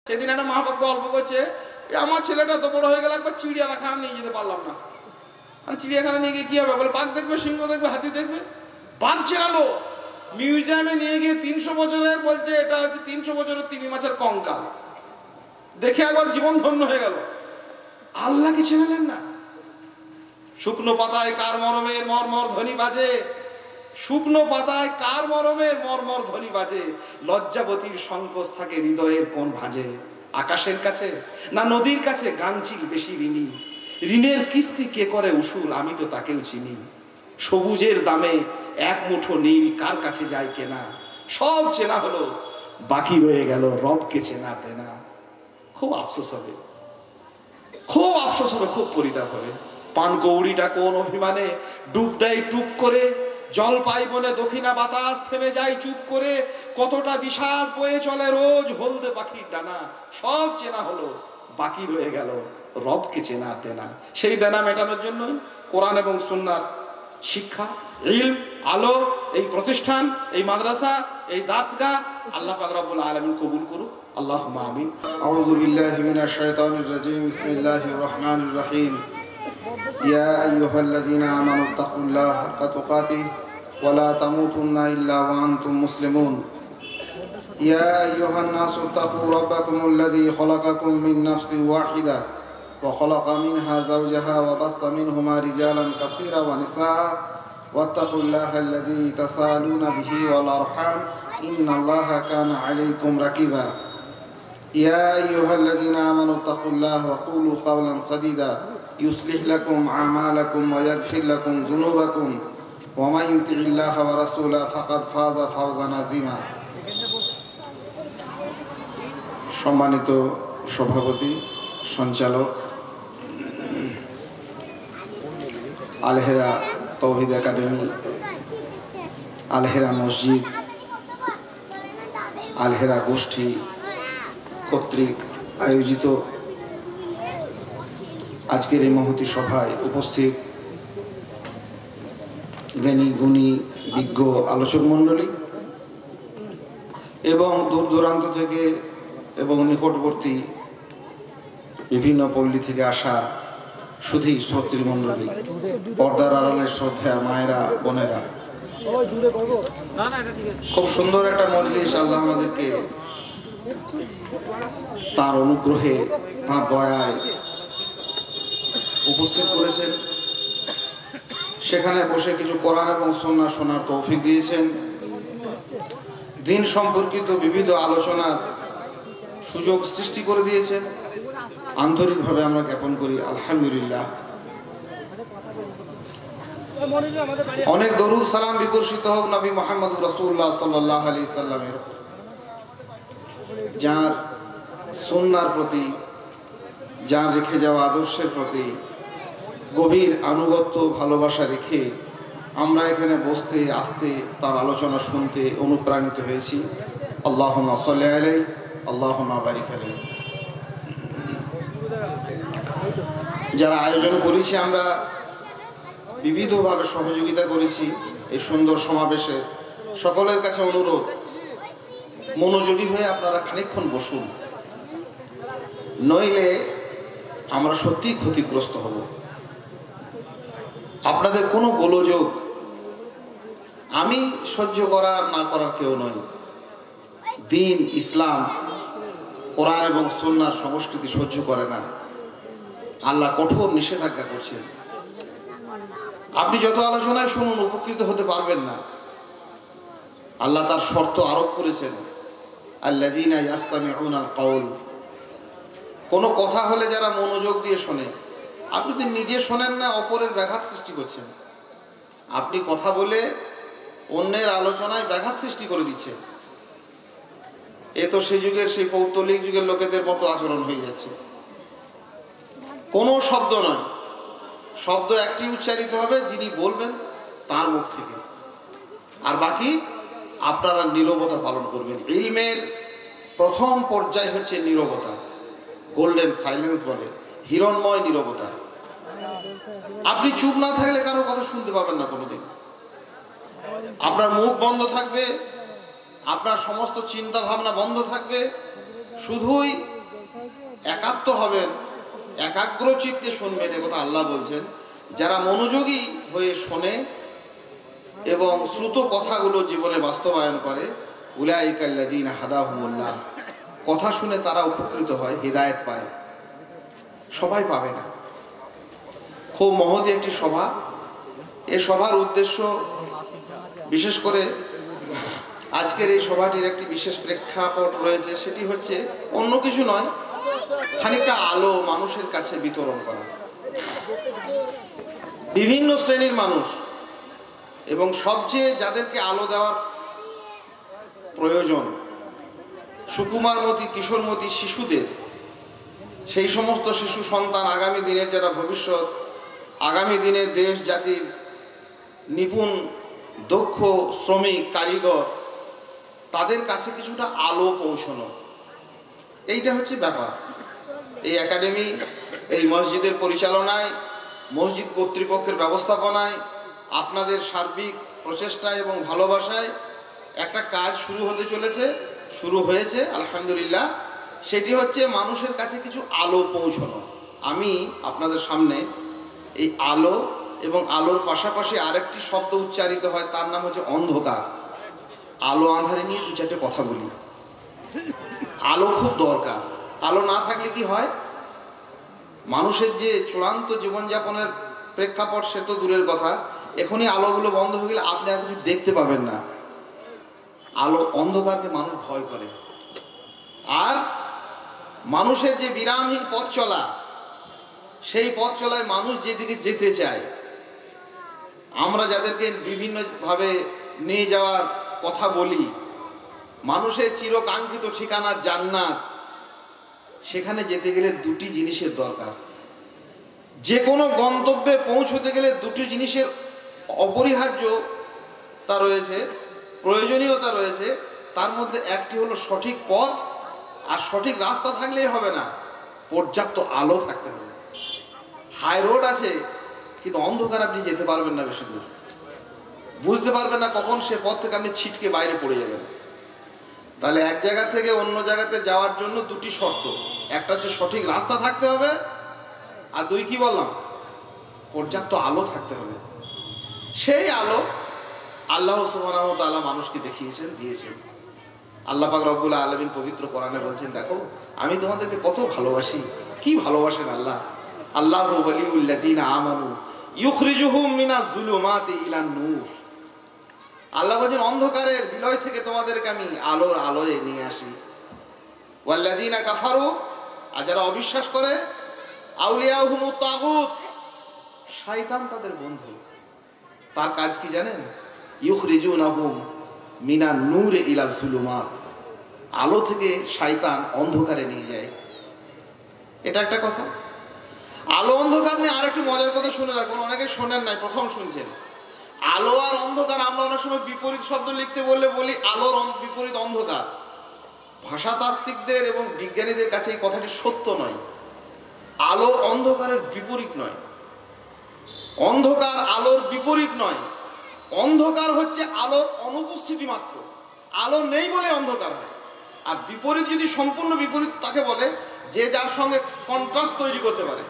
সেদিন একটা মা বাবা গল্প করছে, আমার ছেলেটা তো বড় হয়ে গেল, একবার চিড়িয়াখানা নিয়ে যেতে পারলাম না। আর চিড়িয়াখানা নিয়ে গিয়ে কি হবে? বলে বাঘ দেখবে, সিংহ দেখবে, হাতি দেখবে। বাঘ চেনালো, মিউজিয়ামে নিয়ে গিয়ে 300 বছরের, বলছে এটা হচ্ছে 300 বছরের তিমি মাছের কঙ্কাল। দেখে একবার জীবন ধন্য হয়ে গেল। আল্লাহকে চেনালেন না। শুকনো পাতায় কার মরমের মরমর ধ্বনি বাজে, শুকনো পাতায় কার মরমের মরমর ধ্বনি বাজে। লজ্জাবতীর সংকোচ থাকে হৃদয়ের কোন ভাঁজে। আকাশের কাছে না নদীর কাছে গাংচিল বেশি ঋণী, ঋণের কিস্তি কে করে উসুল আমি তো তাকেও চিনি। সবুজের দামে এক মুঠো নীল কার কাছে যায় কেনা, সব চেনা হলো বাকি রয়ে গেল রবকে চেনা দেনা। খুব আফসোস হবে, খুব আফসোস হবে, খুব পরিতাপ হবে। পান কৌড়িটা কোন অভিমানে ডুব দেয় টুপ করে, জল পাই বলে দক্ষিণা বাতাস থেমে যায় চুপ করে। কতটা বিষাদ বয়ে চলে রোজ হলদে পাখির ডানা, সব চেনা হলো বাকি রয়ে গেল রবকে চেনা দেনা। সেই দেনা মেটানোর জন্য কোরআন এবং সুন্নাহর শিক্ষা, ইলম, আলো, এই প্রতিষ্ঠান, এই মাদ্রাসা, এই দাসগাহ আল্লাহ পাক রব্বুল আলামিন কবুল করুক। আল্লাহুম্মা আমিন। আউযু বিল্লাহি মিনাশ শাইতানির রাজীম। বিসমিল্লাহির রহমানির রহিম। ইয়া আইয়ুহাল্লাযীনা আমানু তাকুল্লাহা হাক্কা তুকাতিহি ওয়া লা তামুতুন্না ইল্লা ওয়া আনতুম মুসলিমুন। ইয়া আইয়ুহান নাসু তাকু রাব্বাকুমুল্লাযী খালাকাকুম মিন নাফসিন ওয়াহিদা ওয়া খালাকা মিনহা যাওজাহা ওয়া বাসসা মিনহুমা রিজালান কাসীরা ওয়া নিসা ওয়াত্তাকুল্লাহাল্লাযী তাসাআলুনা বিহি ওয়াল আরহাম ইন্নাল্লাহা কানা আলাইকুম রাকিবা। ইয়া আইয়ুহাল্লাযীনা আমানু তাকুল্লাহা ওয়া কুলু কাওলান সাদীদা ইউসলিহ লাকুম আমালাকুম ওয়া ইয়াগফির লাকুম যুনুবাকুম ওয়া মান ইউতি'িল্লাহা ওয়া রাসূলাহু ফাকাদ ফাযা ফাওজান আযীমা। সম্মানিত সভাপতি, সঞ্চালক, আলহেরা তৌহিদ একাডেমি, আলহেরা মসজিদ, আলহেরা গোষ্ঠী কর্তৃক আয়োজিত আজকের এই মহতী সভায় উপস্থিত জ্ঞানী গুণী বিজ্ঞ আলোচক মণ্ডলী এবং দূর দূরান্ত থেকে এবং নিকটবর্তী বিভিন্ন পল্লী থেকে আসা সুধী শ্রোতৃমণ্ডলী, পর্দার আড়ালের শ্রদ্ধা মায়েরা, বোনেরা, খুব সুন্দর একটা মজলিস আল্লাহ আমাদেরকে তার অনুগ্রহে, তার দয়ায় উপস্থিত করেছেন। সেখানে বসে কিছু কোরআন এবং সুন্নাহ শোনার তৌফিক দিয়েছেন। দিন সম্পর্কিত বিবিধ আলোচনার সুযোগ সৃষ্টি করে দিয়েছেন। আন্তরিকভাবে আমরা জ্ঞাপন করি আলহামদুলিল্লাহ। অনেক দরুদ সালাম বিবর্ষিত হোক নবী মুহাম্মদ রাসূলুল্লাহ সাল্লাল্লাহু আলাইহি সাল্লামের, যার সুন্নাহর প্রতি, যার রেখে যাওয়া আদর্শের প্রতি গভীর আনুগত্য ভালোবাসা রেখে আমরা এখানে বসতে আসতে তার আলোচনা শুনতে অনুপ্রাণিত হয়েছি। আল্লাহুম্মা সাল্লি আলাইহি আল্লাহুম্মা বারিক আলাইহি। যারা আয়োজন করেছি, আমরা বিবিধভাবে সহযোগিতা করেছি এই সুন্দর সমাবেশে, সকলের কাছে অনুরোধ, মনোযোগী হয়ে আপনারা খানিকক্ষণ বসুন, নইলে আমরা সত্যিই ক্ষতিগ্রস্ত হব। আপনাদের কোনো গোলযোগ আমি সহ্য করার না করার কেউ নই। দিন, ইসলাম, কোরআন এবং সুন্নাহর সংস্কৃতি সহ্য করে না। আল্লাহ কঠোর নিষেধাজ্ঞা করছেন। আপনি যত আলোচনায় শুনুন উপকৃত হতে পারবেন না। আল্লাহ তার শর্ত আরোপ করেছেন, আল্লাযীনা ইয়াসতামিউনাল কাওল। কোনো কথা হলে যারা মনোযোগ দিয়ে শোনে। আপনি যদি নিজে শোনেন না, অপরের ব্যাঘাত সৃষ্টি করছেন। আপনি কথা বলে অন্যের আলোচনায় ব্যাঘাত সৃষ্টি করে দিচ্ছেন। এ তো সেই যুগের, সেই পৌত্তলিক যুগের লোকেদের মতো আচরণ হয়ে যাচ্ছে। কোনো শব্দ নয়, শব্দ একটি উচ্চারিত হবে যিনি বলবেন তার মুখ থেকে, আর বাকি আপনারা নীরবতা পালন করবেন। ইলমের প্রথম পর্যায় হচ্ছে নীরবতা, গোল্ডেন সাইলেন্স বলে, হিরণময় নীরবতা। আপনি চুপ না থাকলে কারোর কথা শুনতে পাবেন না কোনোদিন। আপনার মুখ বন্ধ থাকবে, আপনার সমস্ত চিন্তা ভাবনা বন্ধ থাকবে, শুধুই একাত্ম হবেন, একাগ্র চিত্তে শুনবেন, এ কথা আল্লাহ বলছেন। যারা মনোযোগী হয়ে শোনে এবং শ্রুত কথাগুলো জীবনে বাস্তবায়ন করে, উলাইকাল্লাযীনা হাদাহুমুল্লাহ, কথা শুনে তারা উপকৃত হয়, হিদায়াত পায়। সবাই পাবে না। খুব মহৎ একটি সভা। এই সভার উদ্দেশ্য, বিশেষ করে আজকের এই সভাটির একটি বিশেষ প্রেক্ষাপট রয়েছে, সেটি হচ্ছে অন্য কিছু নয়, খানিকটা আলো মানুষের কাছে বিতরণ করা। বিভিন্ন শ্রেণীর মানুষ এবং সবচেয়ে যাদেরকে আলো দেওয়ার প্রয়োজন, সুকুমারমতি কিশোরমতি শিশুদের, সেই সমস্ত শিশু সন্তান, আগামী দিনের যারা ভবিষ্যৎ, আগামী দিনে দেশ জাতির নিপুণ দক্ষ শ্রমিক কারিগর, তাদের কাছে কিছুটা আলো পৌঁছানো, এইটা হচ্ছে ব্যাপার। এই একাডেমি, এই মসজিদের পরিচালনায়, মসজিদ কর্তৃপক্ষের ব্যবস্থাপনায়, আপনাদের সার্বিক প্রচেষ্টা এবং ভালোবাসায় একটা কাজ শুরু হতে চলেছে, শুরু হয়েছে আলহামদুলিল্লাহ। সেটি হচ্ছে মানুষের কাছে কিছু আলো পৌঁছানো। আমি আপনাদের সামনে এই আলো এবং আলোর পাশাপাশি আরেকটি শব্দ উচ্চারিত হয়, তার নাম হচ্ছে অন্ধকার। আলো আঁধারে নিয়ে দু চারটে কথা বলি। আলো খুব দরকার। আলো না থাকলে কি হয়, মানুষের যে চূড়ান্ত জীবনযাপনের প্রেক্ষাপট সে তো দূরের কথা, এখনই আলোগুলো বন্ধ হয়ে গেলে আপনি আর কিছু দেখতে পাবেন না। আলো, অন্ধকারকে মানুষ ভয় করে। আর মানুষের যে বিরামহীন পথ চলা, সেই পথ চলায় মানুষ যেদিকে যেতে চায়, আমরা যাদেরকে বিভিন্নভাবে নিয়ে যাওয়ার কথা বলি, মানুষের চিরকাঙ্ক্ষিত ঠিকানা জান্নাত, সেখানে যেতে গেলে দুটি জিনিসের দরকার। যে কোনো গন্তব্যে পৌঁছতে গেলে দুটি জিনিসের অপরিহার্যতা রয়েছে, প্রয়োজনীয়তা রয়েছে। তার মধ্যে একটি হলো সঠিক পথ, আর সঠিক রাস্তা থাকলেই হবে না, পর্যাপ্ত আলো থাকতে হবে। হাই রোড আছে, কিন্তু অন্ধকার আপনি যেতে পারবেন না বেশি দূর, বুঝতে পারবেন না কখন সে পথ থেকে আপনি ছিটকে বাইরে পড়ে যাবেন। তাহলে এক জায়গা থেকে অন্য জায়গাতে যাওয়ার জন্য দুটি শর্ত, একটা হচ্ছে সঠিক রাস্তা থাকতে হবে, আর দুই কি বললাম, পর্যাপ্ত আলো থাকতে হবে। সেই আলো আল্লাহ সুবহানাহু ওয়া তাআলা মানুষকে দেখিয়েছেন, দিয়েছেন। আল্লাহ পাক রব্বুল আলামিন পবিত্র কোরআনে বলছেন, দেখো আমি তোমাদেরকে কত ভালোবাসি। কি ভালোবাসেন আল্লাহ? আল্লাহু ওয়ালিউল্লাযীনা আমানু ইউখরিজুহুম মিনাজ যুলুমাতি ইলান নূর। আল্লাহ বলেন অন্ধকারের বিলয় থেকে তোমাদেরকে আমি আলোর আলোয় নিয়ে আসি। ওয়াল্লাযীনা কাফারু, আর যারা অবিশ্বাস করে, আউলিয়াহুমুত তাগুত, শয়তান তাদের বন্ধু। তার কাজ কি জানেন? ইউখরিজুনাহুম মিনান নূরে ইলা যুলুমাত, আলো থেকে শয়তান অন্ধকারে নিয়ে যায়। এটা একটা কথা। আলো অন্ধকার নিয়ে আরেকটি মজার কথা শুনে রাখুন, অনেকে শোনেন নাই, প্রথম শুনছেন। আলো আর অন্ধকার আমরা অনেক সময় বিপরীত শব্দ লিখতে বললে বলি আলোর বিপরীত অন্ধকার। ভাষাতাত্ত্বিকদের এবং বিজ্ঞানীদের কাছে এই কথাটি সত্য নয়। আলো অন্ধকারের বিপরীত নয়, অন্ধকার আলোর বিপরীত নয়। অন্ধকার হচ্ছে আলোর অনুপস্থিতি মাত্র, আলো নেই বলে অন্ধকার হয়। আর বিপরীত যদি সম্পূর্ণ বিপরীত তাকে বলে যে যার সঙ্গে কন্ট্রাস্ট তৈরি করতে পারে।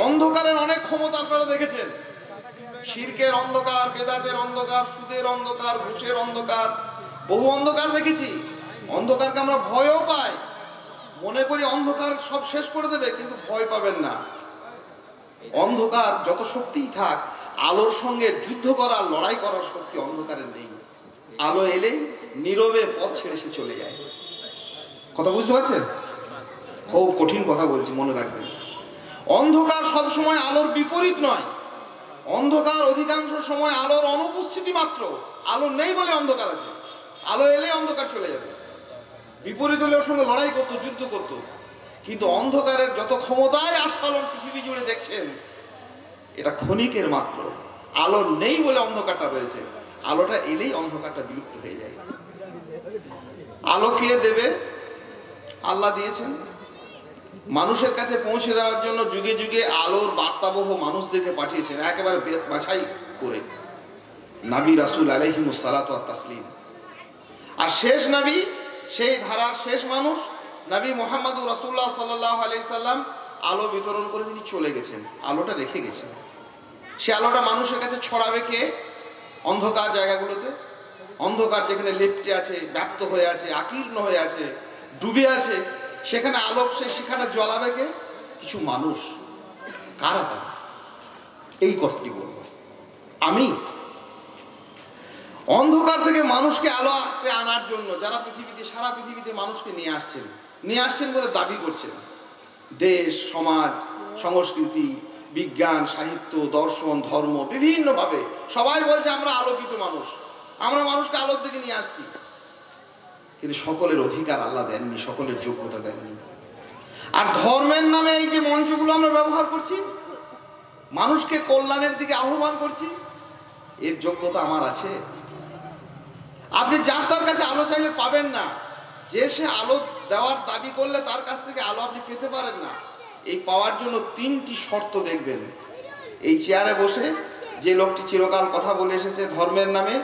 অন্ধকারের অনেক ক্ষমতা আপনারা দেখেছেন, শিরকের অন্ধকার, বেদাতের অন্ধকার, সুদের অন্ধকার, ঘুষের অন্ধকার, বহু অন্ধকার দেখেছি। অন্ধকারকে আমরা ভয়ও পাই, মনে করি অন্ধকার সব শেষ করে দেবে, কিন্তু ভয় পাবেন না। অন্ধকার যত শক্তিই থাক, আলোর সঙ্গে যুদ্ধ করার, লড়াই করার শক্তি অন্ধকারের নেই। আলো এলেই নীরবে পথ ছেড়ে সে চলে যায়। কথা বুঝতে পারছেন? খুব কঠিন কথা বলছি, মনে রাখবেন। অন্ধকার সবসময় আলোর বিপরীত নয়। অন্ধকার অধিকাংশ সময় আলোর অনুপস্থিতি মাত্র। আলো নেই বলে অন্ধকার আছে, আলো এলে অন্ধকার চলে যাবে। বিপরীত হলে ওর সঙ্গে লড়াই করতো, যুদ্ধ করতো। কিন্তু অন্ধকারের যত ক্ষমতায় আস্ফালন পৃথিবী জুড়ে দেখছেন, এটা ক্ষণিকের মাত্র। আলো নেই বলে অন্ধকারটা রয়েছে, আলোটা এলেই অন্ধকারটা বিলুপ্ত হয়ে যায়। আলো কে দেবে? আল্লাহ দিয়েছেন। মানুষের কাছে পৌঁছে দেওয়ার জন্য যুগে যুগে আলোর বার্তাবহ মানুষদেরকে পাঠিয়েছেন, একেবারে বাছাই করে, নবী রাসূল আলাইহিমুস সালাতু ওয়াত তাসলিম। আর শেষ নবী, সেই ধারার শেষ মানুষ নবী মুহাম্মদুর রাসূলুল্লাহ সাল্লাল্লাহু আলাইহি সাল্লাম আলো বিতরণ করে তিনি চলে গেছেন, আলোটা রেখে গেছেন। সে আলোটা মানুষের কাছে ছড়াবে কে? অন্ধকার জায়গাগুলোতে, অন্ধকার যেখানে লেপ্টে আছে, ব্যাপ্ত হয়ে আছে, আকীর্ণ হয়ে আছে, ডুবে আছে, সেখানে আলোক সেই শিখাটা জ্বালাবে কে? কিছু মানুষ। কারা তারা? এই কথাটি বলবো আমি। অন্ধকার থেকে মানুষকে আলোতে আনার জন্য যারা পৃথিবীতে, সারা পৃথিবীতে মানুষকে নিয়ে আসছেন বলে দাবি করছেন, দেশ, সমাজ, সংস্কৃতি, বিজ্ঞান, সাহিত্য, দর্শন, ধর্ম, বিভিন্নভাবে সবাই বলছে আমরা আলোকিত মানুষ, আমরা মানুষকে আলোর দিকে নিয়ে আসছি। কিন্তু সকলের অধিকার আল্লাহ দেননি, সকলের যোগ্যতা দেননি। আর ধর্মের নামে এই যে মঞ্চগুলো আমরা ব্যবহার করছি, মানুষকে কল্যাণের দিকে আহ্বান করছি, এর যোগ্যতা আমার আছে? আপনি যার তার কাছে আলো চাইলে পাবেন না। যে সে আলো দেওয়ার দাবি করলে তার কাছ থেকে আলো আপনি পেতে পারেন না। এই পাওয়ার জন্য 3টি শর্ত দেখবেন। এই চেয়ারে বসে যে লোকটি চিরকাল কথা বলে এসেছে ধর্মের নামে,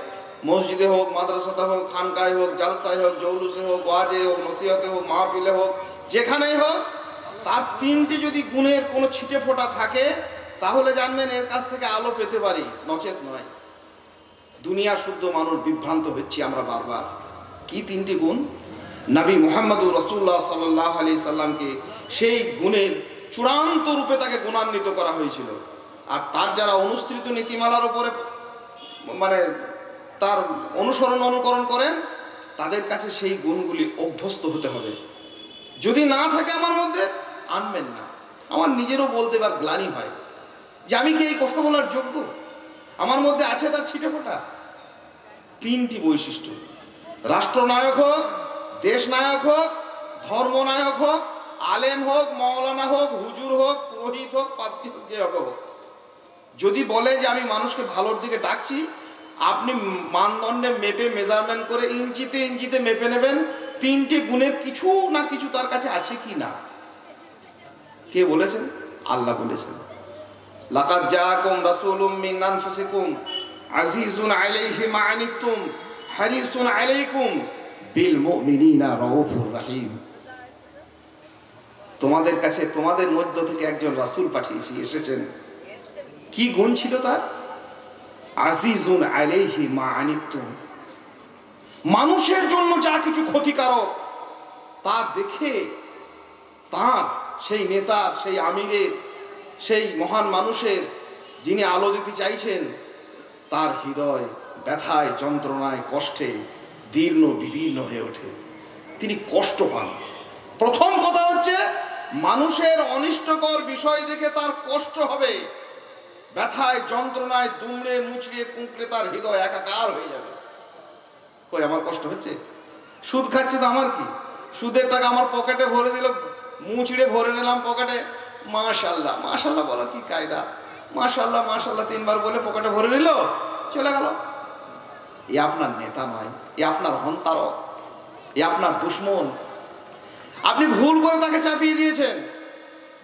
মসজিদে হোক, মাদ্রাসাতে হোক, খানকায় হোক, জালসায় হোক, জৌলুসে হোক, ওয়াজে হোক, নসিহতে হোক, মাহফিলে হোক, যেখানেই হোক, তার 3টি যদি গুণের কোনো ছিটে ফোঁটা থাকে তাহলে জানবেন এর কাছ থেকে আলো পেতে পারি, নচেত নয়। দুনিয়া শুদ্ধ মানুষ বিভ্রান্ত হচ্ছি আমরা বারবার। কি 3টি গুণ? নবী মুহাম্মদুর রাসূলুল্লাহ সাল্লাল্লাহু আলাইহি সাল্লামকে সেই গুণের চূড়ান্ত রূপে তাকে গুণান্বিত করা হয়েছিল। আর তার যারা অনুসৃত নীতিমালার উপরে মানে তার অনুকরণ করেন, তাদের কাছে সেই গুণগুলি অভ্যস্ত হতে হবে। যদি না থাকে আমার মধ্যে, আনবেন না। আমার নিজেরও বলতে এবার গ্লানি হয় যে আমি কি এই কথা বলার যোগ্য? আমার মধ্যে আছে তার ছিটেফোঁটা। 3টি বৈশিষ্ট্য। রাষ্ট্রনায়ক হোক, দেশ নায়ক হোক, ধর্মনায়ক হোক, আলেম হোক, মাওলানা হোক, হুজুর হোক, পুরোহিত হোক, পাদ্রী হোক, যে হোক, যদি বলে যে আমি মানুষকে ভালোর দিকে ডাকছি, আপনি মানদণ্ডে মেপে, মেজারমেন্ট করে, ইঞ্চিতে ইঞ্চিতে মেপে নেবেন 3টি গুণের কিছু না কিছু তার কাছে আছে কি না। কে বলেছেন? আল্লাহ বলেছেন, লাকাদ জাআকুম রাসূলুম মিন আনফুসিকুম আজিজুন আলাইহি মা আনিতুম হারিসুন আলাইকুম বিল মুমিনিনা রাউফুর রহিম। তোমাদের কাছে, তোমাদের মধ্য থেকে একজন রাসূল পাঠিয়েছি, এসেছেন। কি গুণ ছিল তার? আজিজুন আলাইহি মা আনিতুম। মানুষের জন্য যা কিছু ক্ষতিকারক তা দেখে তার, সেই নেতার, সেই আমিরের, সেই মহান মানুষের যিনি আলো দিতে চাইছেন, তার হৃদয় ব্যথায়, যন্ত্রণায়, কষ্টে দীর্ণ বিদীর্ণ হয়ে ওঠে, তিনি কষ্ট পান। প্রথম কথা হচ্ছে মানুষের অনিষ্টকর বিষয় দেখে তার কষ্ট হবে, ব্যথায় যন্ত্রণায় দুমড়ে মুচড়িয়ে কুঁকড়ে তার হৃদয় একাকার হয়ে যাবে। কই আমার কষ্ট হচ্ছে? সুদ খাচ্ছে তো আমার কি? সুদের টাকা আমার পকেটে ভরে দিল, মুচড়ে ভরে নিলাম পকেটে, মাশাআল্লাহ মাশাআল্লাহ বলার কি কায়দা, মাশাআল্লাহ মাশাআল্লাহ 3বার বলে পকেটে ভরে নিল, চলে গেল। এ আপনার নেতা নয়, এ আপনার হন্তারক, এ আপনার দুশ্মন। আপনি ভুল করে তাকে চাপিয়ে দিয়েছেন,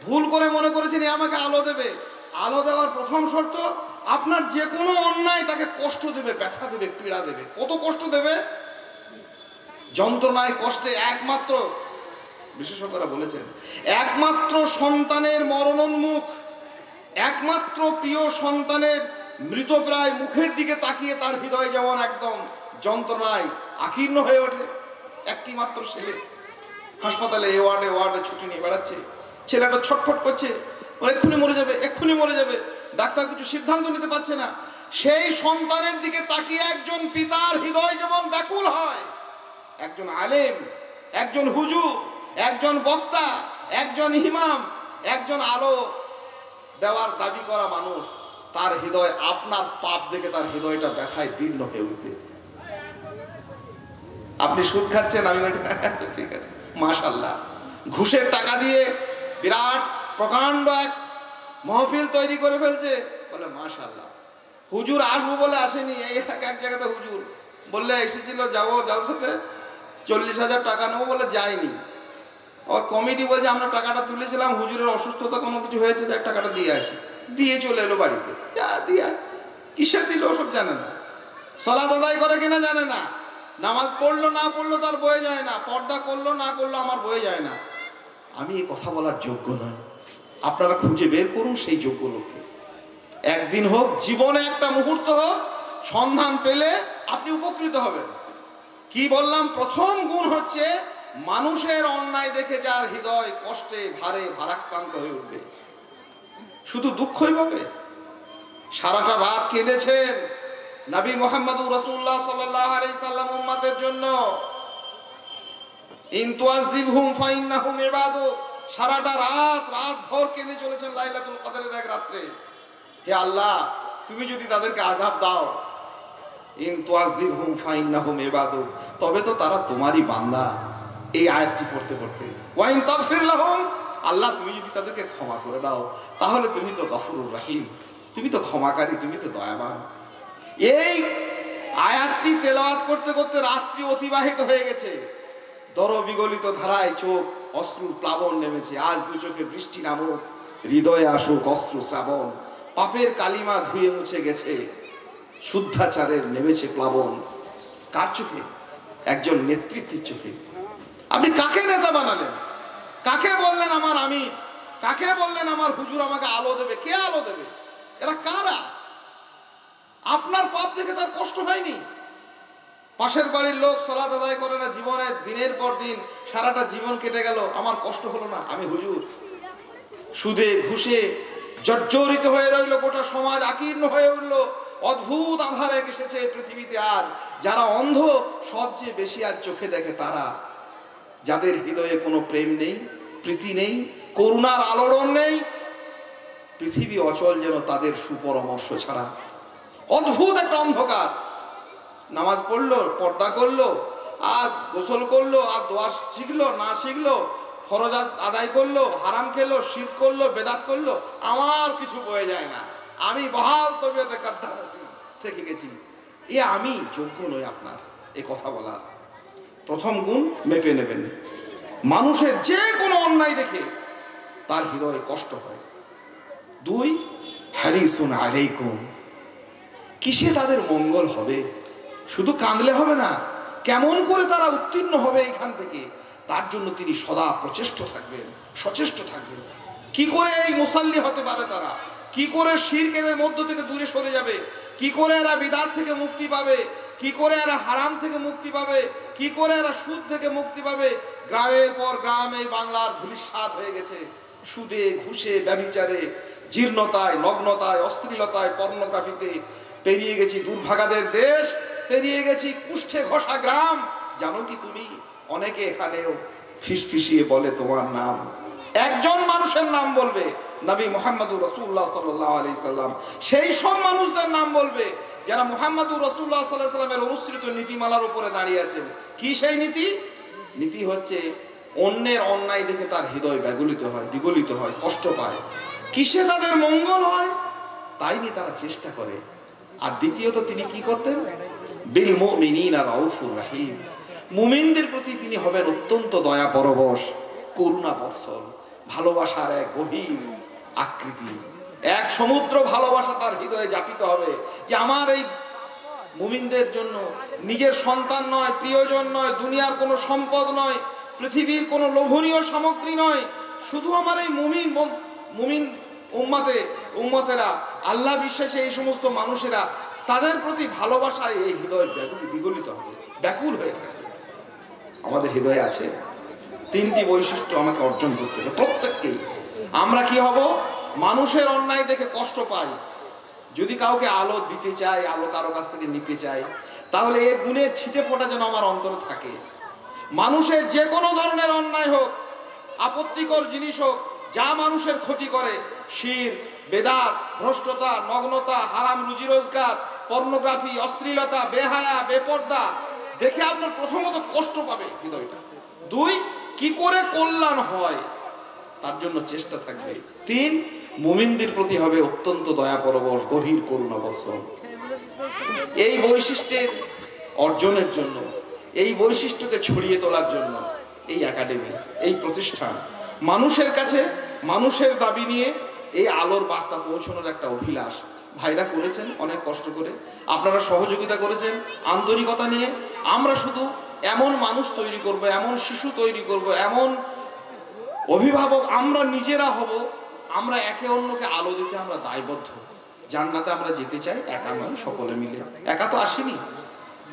ভুল করে মনে করেছেন এ আমাকে আলো দেবে। আলো দেওয়ার প্রথম শর্ত, আপনার যে কোনো অন্যায় তাকে কষ্ট দেবে, ব্যথা দেবে, পীড়া দেবে। কত কষ্ট দেবে? যন্ত্রণায়, কষ্টে একমাত্র, বিশেষজ্ঞরা বলেছেন, একমাত্র সন্তানের মরণোন্মুখ, একমাত্র প্রিয় সন্তানের মৃতপ্রায় মুখের দিকে তাকিয়ে তার হৃদয় যেমন একদম যন্ত্রণায় আকীর্ণ হয়ে ওঠে। একটি মাত্র ছেলে হাসপাতালে এ ওয়ার্ডে ওয়ার্ডে ছুটি নিয়ে বেড়াচ্ছে, ছেলেটা ছটফট করছে, ওর এক্ষুনি মরে যাবে, এক্ষুনি মরে যাবে, ডাক্তার কিছু সিদ্ধান্ত নিতে পারছে না। সেই সন্তানের দিকে তাকিয়ে একজন পিতার হৃদয় যেমন ব্যাকুল হয়, একজন আলেম, একজন হুজুর, একজন বক্তা, একজন ইমাম, একজন আলো দেওয়ার দাবি করা মানুষ, তার হৃদয় আপনার পাপ দেখে তার হৃদয়টা ব্যথায় দীর্ণ হয়ে উঠবে। আপনি সুদ খাচ্ছেন, আমি বলছি ঠিক আছে মাশাআল্লাহ, ঘুষের টাকা দিয়ে বিরাট প্রকাণ্ড এক মাহফিল তৈরি করে ফেলছে, বলে মাশাআল্লাহ। হুজুর আসবো বলে আসেনি, এই এক জায়গাতে হুজুর বললে এসেছিল যাবো জালসাতে 40,000 টাকা নেবো বলে যায়নি। আর কমিটি বলছে আমরা টাকাটা তুলেছিলাম, হুজুরের অসুস্থতা কোনো কিছু হয়েছে, যাক টাকাটা দিয়ে আসি, দিয়ে চলে এলো বাড়িতে। যা দিয়া কিসের দিল ওসব জানে না, সালাত আদায় করে কিনা জানে না, নামাজ পড়লো না পড়লো তার বয়ে যায় না, পর্দা করলো না করলো আমার বয়ে যায় না। আমি এই কথা বলার যোগ্য নয়। আপনারা খুঁজে বের করুন সেই যোগ্য লোককে। একদিন হোক, জীবনে একটা মুহূর্ত হোক, সন্ধান পেলে আপনি উপকৃত হবেন। কি বললাম? প্রথম গুণ হচ্ছে মানুষের অন্যায় দেখে যার হৃদয় কষ্টে ভারে ভারাক্রান্ত হয়ে উঠবে, শুধু দুঃখই পাবে। সারাটা রাত কেঁদেছেন নবী মুহাম্মদুর রাসূলুল্লাহ সাল্লাল্লাহু আলাইহি সাল্লাম উম্মতের জন্য। ইন তুআযিবহুম ফাইন্নাহুম ইবাদুক। সারাটা রাত ভর কেঁদে চলেছেন লাইলাতুল কদরের এক রাত্রে। হে আল্লাহ, তুমি যদি তাদেরকে আযাব দাও, ইন তুআযিবহুম ফাইন্নাহুম ইবাদুক, তবে তো তারা তোমারই বান্দা। এই আয়াতটি পড়তে পড়তে, ওয়া ইন তাগফির লাহুম, আল্লাহ তুমি যদি তাদেরকে ক্ষমা করে দাও, তাহলে তুমি তো গফুরুর রহিম, তুমি তো ক্ষমাকারী, তুমি তো দয়াবান। এই আয়াতটি তেলাওয়াত করতে করতে রাত্রি অতিবাহিত হয়ে গেছে। দরবিগলিত ধারায় চোখ অশ্রুর প্লাবন নেমেছে। আজ দু চোখে বৃষ্টি নামুক, হৃদয়ে আসুক অশ্রু শ্রাবণ। পাপের কালিমা ধুয়ে মুছে গেছে, শুদ্ধাচারের নেমেছে প্লাবন। কার চোখে? একজন নেতৃত্বের চোখে। আপনি কাকে নেতা বানালেন? কাকে বললেন আমার আমির? কাকে বললেন আমার হুজুর আমাকে আলো দেবে? কে আলো দেবে? এরা কারা? আপনার পাপ দেখে তার কষ্ট হয়নি? পাশের বাড়ির লোক সালাত আদায় করে না, জীবনের দিনের পর দিন সারাটা জীবন কেটে গেল, আমার কষ্ট হলো না? আমি হুজুর। সুদে ঘুষে জর্জরিত হয়ে রইল গোটা সমাজ, আকীর্ণ হয়ে উঠল, অদ্ভুত আঁধার এসেছে পৃথিবীতে। আর যারা অন্ধ, সবচেয়ে বেশি আর চোখে দেখে তারা, যাদের হৃদয়ে কোনো প্রেম নেই, প্রীতি নেই, করুণার আলোড়ন নেই। পৃথিবী অচল যেন তাদের সুপরামর্শ ছাড়া। অদ্ভুত একটা অন্ধকার। নামাজ পড়লো, পর্দা করলো, আর গোসল করলো, আর দোয়া শিখলো না শিখলো, ফরজ আদায় করলো, হারাম খেলো, শিরক করলো, বেদাত করলো, আমার কিছু বয়ে যায় না। আমি বহাল তবিয়তে কাদ্দানাসি থেকে গেছি। আমি যোগ্য নই আপনার এ কথা বলার। প্রথম গুণ মেপে নেবেন। মানুষের যে কোনো অন্যায় দেখে তার হৃদয়ে কষ্ট হয়। 2, হারিসুন আলাইকুম। কিসে তাদের মঙ্গল হবে? শুধু কাঁদলে হবে না, কেমন করে তারা উত্তীর্ণ হবে এখান থেকে, তার জন্য তিনি সদা প্রচেষ্ট থাকবেন, সচেষ্ট থাকবেন। কি করে এই মুসাল্লি হতে পারে তারা? কি করে শিরকের মধ্য থেকে দূরে সরে যাবে? কি করে এরা বিদআত থেকে মুক্তি পাবে? কি করে এরা হারাম থেকে মুক্তি পাবে? কি করে এরা সুদ থেকে মুক্তি পাবে? গ্রামের পর গ্রাম এই বাংলার ধূলিসাৎ হয়ে গেছে। সুদে ঘুষে ব্যভিচারে, জীর্ণতায়, নগ্নতায়, অশ্লীলতায়, পর্নোগ্রাফিতে পেরিয়ে গেছি দুর্ভাগাদের দেশ, পেরিয়ে গেছি কুষ্ঠে ঘষা গ্রাম। জানো কি তুমি, অনেকে এখানেও ফিসফিসিয়ে বলে তোমার নাম। একজন মানুষের নাম বলবে, নবী মুহাম্মদুর রাসূলুল্লাহ সাল্লাল্লাহু আলাইহি সাল্লাম। সেই সব মানুষদের নাম বলবে যারা মুহাম্মদুর রাসূলুল্লাহ সাল্লাল্লাহু আলাইহি সাল্লামের অনুসৃত নীতিমালার উপরে দাঁড়িয়ে আছেন। কি সেই নীতি? নীতি হচ্ছে অন্যের অন্যায় দেখে তার হৃদয় ব্যাকুলিত হয়, বিগলিত হয়, কষ্ট পায়। কিসে তাদের মঙ্গল হয় তাই নিয়ে তারা চেষ্টা করে। আর দ্বিতীয়ত তিনি কি করতেন? বিল মুমিনিনা রাউফুর রহিম। মুমিনদের প্রতি তিনি হবেন অত্যন্ত দয়া পরবশ, করুণা বৎসল। ভালোবাসার এক গভীর আকৃতি, এক সমুদ্র ভালোবাসা তার হৃদয়ে যাপিত হবে যে আমার এই মুমিনদের জন্য নিজের সন্তান নয়, প্রিয়জন নয়, দুনিয়ার কোনো সম্পদ নয়, পৃথিবীর কোনো লোভনীয় সামগ্রী নয়, শুধু আমার এই মুমিন উম্মতেরা, আল্লাহ বিশ্বাসী এই সমস্ত মানুষেরা, তাদের প্রতি ভালোবাসায় এই হৃদয় বিগলিত হবে, ব্যাকুল হয়ে থাকবে। আমাদের হৃদয়ে আছে 3টি বৈশিষ্ট্য আমাকে অর্জন করতে হবে প্রত্যেককেই। আমরা কি হব? মানুষের অন্যায় দেখে কষ্ট পাই। যদি কাউকে আলো দিতে চাই, আলো কারো কাছ থেকে নিতে চাই, তাহলে এই গুণের ছিটে ফোঁটা যেন আমার অন্তরে থাকে। মানুষের যে কোনো ধরনের অন্যায় হোক, আপত্তিকর জিনিস হোক, যা মানুষের ক্ষতি করে, শির, বেদাত, ভ্রষ্টতা, নগ্নতা, হারাম রুজি রোজগার, পর্নোগ্রাফি, অশ্লীলতা, বেহায়া, বেপর্দা দেখে আপনার প্রথমত কষ্ট পাবে হৃদয়টা। 2, কি করে কল্যাণ হয় তার জন্য চেষ্টা থাকবে। 3, মুমিনদের প্রতি হবে অত্যন্ত দয়া পরবশ, গভীর করুণা বৎসল। এই বৈশিষ্ট্যের অর্জনের জন্য, এই বৈশিষ্ট্যকে ছড়িয়ে তোলার জন্য এই একাডেমি, এই প্রতিষ্ঠান মানুষের কাছে মানুষের দাবি নিয়ে এই আলোর বার্তা পৌঁছানোর একটা অভিলাষ। ভাইরা করেছেন অনেক কষ্ট করে, আপনারা সহযোগিতা করেছেন আন্তরিকতা নিয়ে। আমরা শুধু এমন মানুষ তৈরি করব, এমন শিশু তৈরি করব, এমন অভিভাবক আমরা নিজেরা হব, আমরা একে অন্যকে আলো দিতে আমরা দায়বদ্ধ। জান্নাতে আমরা যেতে চাই, একা নয়, সকলে মিলে। একা তো আসেনি,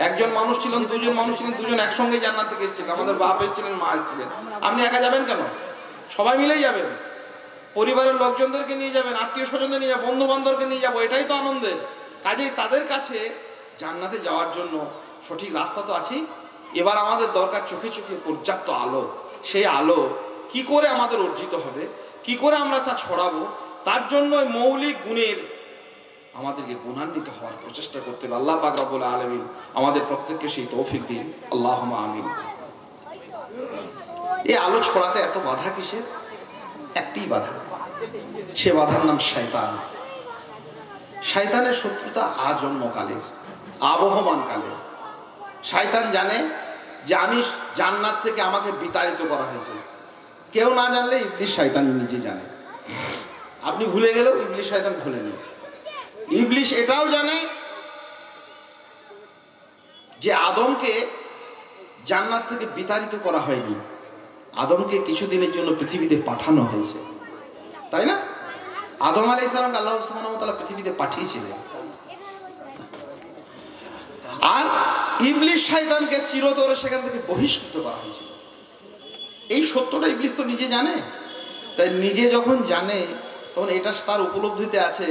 একজন মানুষ ছিলেন, দুজন মানুষ ছিলেন, দুজন একসঙ্গে জান্নাত থেকে এসেছিলেন, আমাদের বাপ এসেছিলেন, মা এসেছিলেন। আপনি একা যাবেন কেন? সবাই মিলেই যাবেন, পরিবারের লোকজনদেরকে নিয়ে যাবেন, আত্মীয় স্বজনদের নিয়ে যাবেন, বন্ধু বান্ধবকে নিয়ে যাবো, এটাই তো আনন্দের। কাজেই তাদের কাছে জান্নাতে যাওয়ার জন্য সঠিক রাস্তা তো আছেই। এবার আমাদের দরকার চোখে চোখে পর্যাপ্ত আলো। সেই আলো কি করে আমাদের অর্জিত হবে, কি করে আমরা তা ছড়াবো, তার জন্য মৌলিক গুণের আমাদেরকে গুণান্বিত হওয়ার প্রচেষ্টা করতে হবে। আল্লাহ পাক রব্বুল আলামিন আমাদের প্রত্যেককে সেই তৌফিক দিন, আল্লাহুম্মা আমিন। এই আলো ছড়াতে এত বাধা কিসের? একটি বাধা, সে বাধার নাম শয়তান। শয়তানের শত্রুতা আজন্মকালের, আবহমান কালের। শয়তান জানে যে আমি জান্নাত থেকে আমাকে বিতাড়িত করা হয়েছে। কেউ না জানলে ইবলিস শয়তান নিজে জানে। আপনি ভুলে গেলেও ইবলিস শয়তান ভুলেনি। ইবলিস এটাও জানে যে আদমকে জান্নাত থেকে বিতাড়িত করা হয়নি, আদমকে কিছুদিনের জন্য পৃথিবীতে পাঠানো হয়েছে, তাই না? আদম আলাইহিস সালামকে আল্লাহ সুবহানাহু ওয়া তাআলা পৃথিবীতে পাঠিয়েছিলেন। আর ইবলিস শয়তানকে চিরতরে সেখান থেকে বহিষ্কৃত করা হয়েছিল। এই সত্যটা ইবলিস তো নিজে জানে। তাই নিজে যখন জানে তখন এটা তার উপলব্ধিতে আছে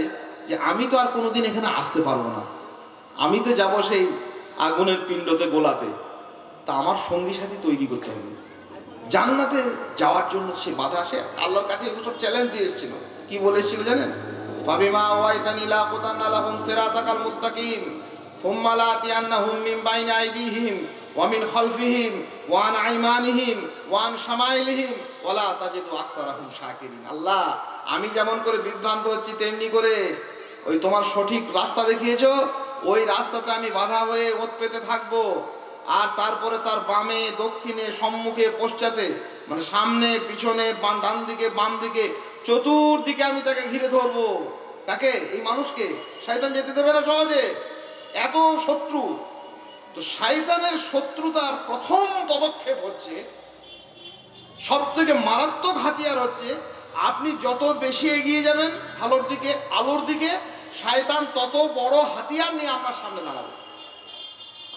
যে আমি তো আর কোনোদিন এখানে আসতে পারবো না, আমি তো যাব সেই আগুনের পিণ্ডতে গোলাতে। তা আমার সঙ্গী সাথী তৈরি করতে হবে। জান্নাতে যাওয়ার জন্য সে বাধা আসে। আল্লাহর কাছে এগুলো সব চ্যালেঞ্জ দিয়ে এসেছিল। কি বলে এসেছিল জানেন? ফাবিমা ওয়াইতানি লা কুতান্না লাহুম সিরাতাকাল মুস্তাকিম থুম্মা লা আতিয়ান্নাহুম মিন বাইনি আইদিহিম ওয়া মিন খালফিহিম ওয়া আন আইমানিহিম ওয়া আন শামাইলিহিম ওয়া লা তাজিদু আকতারাহুম শাকিরিন। আল্লাহ, আমি যেমন করে বিভ্রান্ত হচ্ছি তেমনি করে ওই তোমার সঠিক রাস্তা দেখিয়েছো, ওই রাস্তাতে আমি বাধা হয়ে ওত পেতে থাকবো। আর তারপরে তার বামে দক্ষিণে সম্মুখে পশ্চাতে, মানে সামনে পিছনে ডান দিকে বাম দিকে চতুর্দিকে আমি তাকে ঘিরে ধরবো। কাকে? এই মানুষকে। শয়তান যেতে দেবে না সহজে, এত শত্রু। তো শয়তানের শত্রুতার প্রথম পদক্ষেপ হচ্ছে, সব থেকে মারাত্মক হাতিয়ার হচ্ছে, আপনি যত বেশি এগিয়ে যাবেন ভালোর দিকে, আলোর দিকে, শয়তান তত বড় হাতিয়ার নিয়ে আপনার সামনে দাঁড়াবে।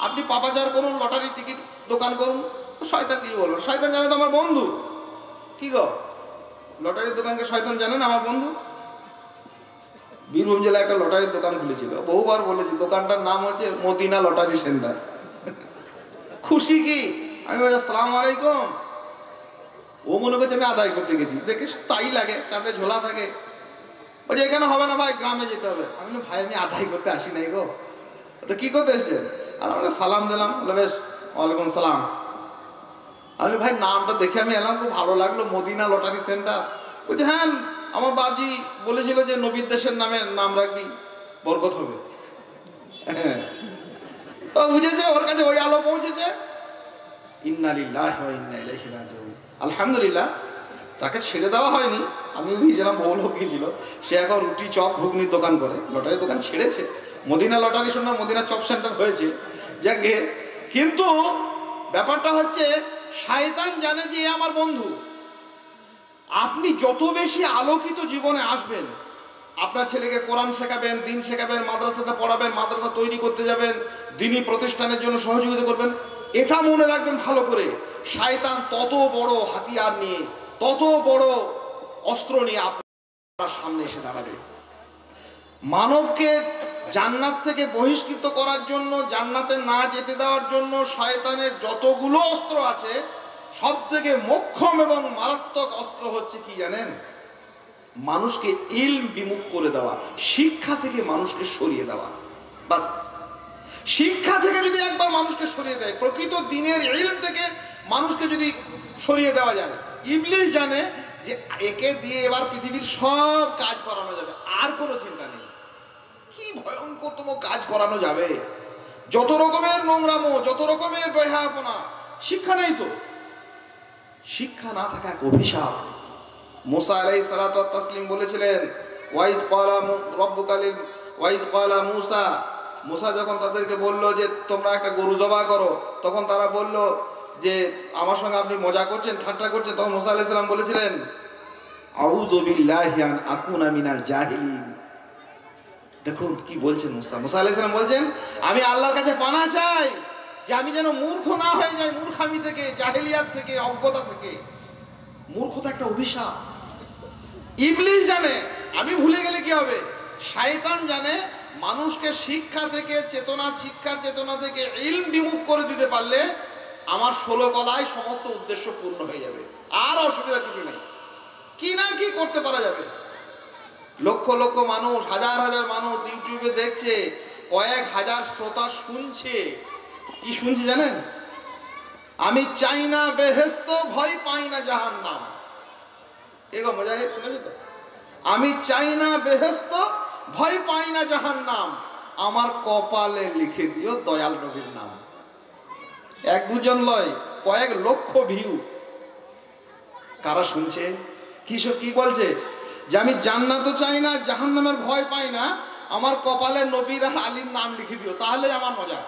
আপনি পাপাচার করুন, লটারি টিকিট দোকান করুন, শয়তান কি বলবেন? শয়তান জানে তো আমার বন্ধু। কি গো, লটারির দোকানকে শয়তান জানেন আমার বন্ধু? বীরভূম জেলায় একটা লটারির দোকান খুলেছিল, বহুবার বলেছি, দোকানটার নাম হচ্ছে মদিনা লটারি সেন্টার। খুশি কি? আমি বলছি আসসালামু আলাইকুম। ও মনে করছে আমি আদায় করতে গেছি, দেখে তাই লাগে, কাঁধে ঝোলা থাকে। বলছে এখানে হবে না ভাই, গ্রামে যেতে হবে। আমি বলি ভাই আমি আদায় করতে আসি নাই গো। তো কি করতে এসছেন? আর আমাকে সালাম দিলাম। বলে বেশ, ওয়ালাইকুম সালাম। আমি ভাই নামটা দেখে আমি এলাম, খুব ভালো লাগলো, মদিনা লটারি সেন্টার। বলছে হ্যাঁ, আমার বাবজি বলেছিল যে নবীর দেশের নাম রাখবি, বরকত হবে। হ্যাঁ, ও বুঝেছে, ওর কাছে ওই আলো পৌঁছেছে। ইন্না লিল্লাহি ওয়া ইন্না ইলাইহি রাজিউন। আলহামদুলিল্লাহ, তাকে ছেড়ে দেওয়া হয়নি। আমি গিয়েছিলাম, বহু লোক গিয়েছিল। সে এখন রুটি চপ ঘুগনির দোকান করে, লটারির দোকান ছেড়েছে। মদিনা লটারি শুনলাম মদিনা চপ সেন্টার হয়েছে, যাকে। কিন্তু ব্যাপারটা হচ্ছে শয়তান জানে যে এ আমার বন্ধু। আপনি যত বেশি আলোকিত জীবনে আসবেন, আপনার ছেলেকে কোরআন শেখাবেন, দিন শেখাবেন, মাদ্রাসাতে পড়াবেন, মাদ্রাসা তৈরি করতে যাবেন, দিনী প্রতিষ্ঠানের জন্য সহযোগিতা করবেন, এটা মনে রাখবেন ভালো করে, শয়তান তত বড় হাতিয়ার নিয়ে, তত বড় অস্ত্র নিয়ে আপনার সামনে এসে দাঁড়াবে। মানবকে জান্নাত থেকে বহিষ্কৃত করার জন্য, জান্নাতে না যেতে দেওয়ার জন্য শয়তানের যতগুলো অস্ত্র আছে, সব থেকে মোক্ষম এবং মারাত্মক অস্ত্র হচ্ছে কি জানেন? মানুষকে ইলম বিমুখ করে দেওয়া, শিক্ষা থেকে মানুষকে সরিয়ে দেওয়া। বাস, শিক্ষা থেকে যদি একবার মানুষকে সরিয়ে দেয়, প্রকৃত দ্বীনের ইলম থেকে মানুষকে যদি সরিয়ে দেওয়া যায়, ইবলিস জানে যে একে দিয়ে এবার পৃথিবীর সব কাজ করানো যাবে, আর কোনো চিন্তা নেই। কি ভয়ঙ্করতম কাজ করানো যাবে, যত রকমের নোংরামো, যত রকমের বেহায়াপনা। শিক্ষা নেই তো, শিক্ষা না থাকা এক অভিশাপ। মুসা আলাইহিস সালাতু ওয়াত তাসলিম বলেছিলেন, ওয়াইদ ক্বালা রাব্বুকা লিল ওয়াইদ ক্বালা মূসা, মূসা যখন তাদেরকে বলল যে তোমরা একটা গরু জবাই করো, তখন তারা বলল যে আমার সঙ্গে আপনি মজা করছেন, ঠাট্টা করছেন। তখন মূসা আলাইহিস সালাম বলেছিলেন আউযু বিল্লাহি আন আকুনা মিনাল জাহিলিন। দেখুন কি বলছেন মূসা। মূসা আলাইহিস সালাম বলছেন আমি আল্লাহর কাছে পানা চাই যে আমি যেন মূর্খ না হয়ে যাই, মূর্খামি থেকে, জাহেলিয়াত থেকে, অজ্ঞতা থেকে। মূর্খতা একটা অভিশাপ। ইবলিস জানে আমি ভুলে গেলে কি হবে, শয়তান জানে মানুষকে শিক্ষা থেকে শিক্ষার চেতনা থেকে ইলম বিমুখ করে দিতে পারলে আমার 16 কলায় সমস্ত উদ্দেশ্য পূর্ণ হয়ে যাবে, আর অসুবিধা কিছু নেই। কি না কি করতে পারা যাবে। লক্ষ লক্ষ মানুষ, হাজার হাজার মানুষ ইউটিউবে দেখছে, কয়েক হাজার শ্রোতা শুনছে। কি শুনছে জানেন? আমি চাই না বেহেশত, ভয় পাই না জাহান্নাম। কে গো মুজাহিদ শুনেছো তো? আমি চাই না বেহেশত, ভয় পাই না জাহান্নাম, আমার কপালে লিখে দিও দয়াল নবীর নাম। এক দুজন লয়, কয়েক লক্ষ ভিউ। কারা শুনছে? কি বলছে? যে আমি জান্নাতও চাই না, জাহান্নামের ভয় পাই না, আমার কপালে নবীর আর আলীর নাম লিখে দিও, তাহলে আমার মজা।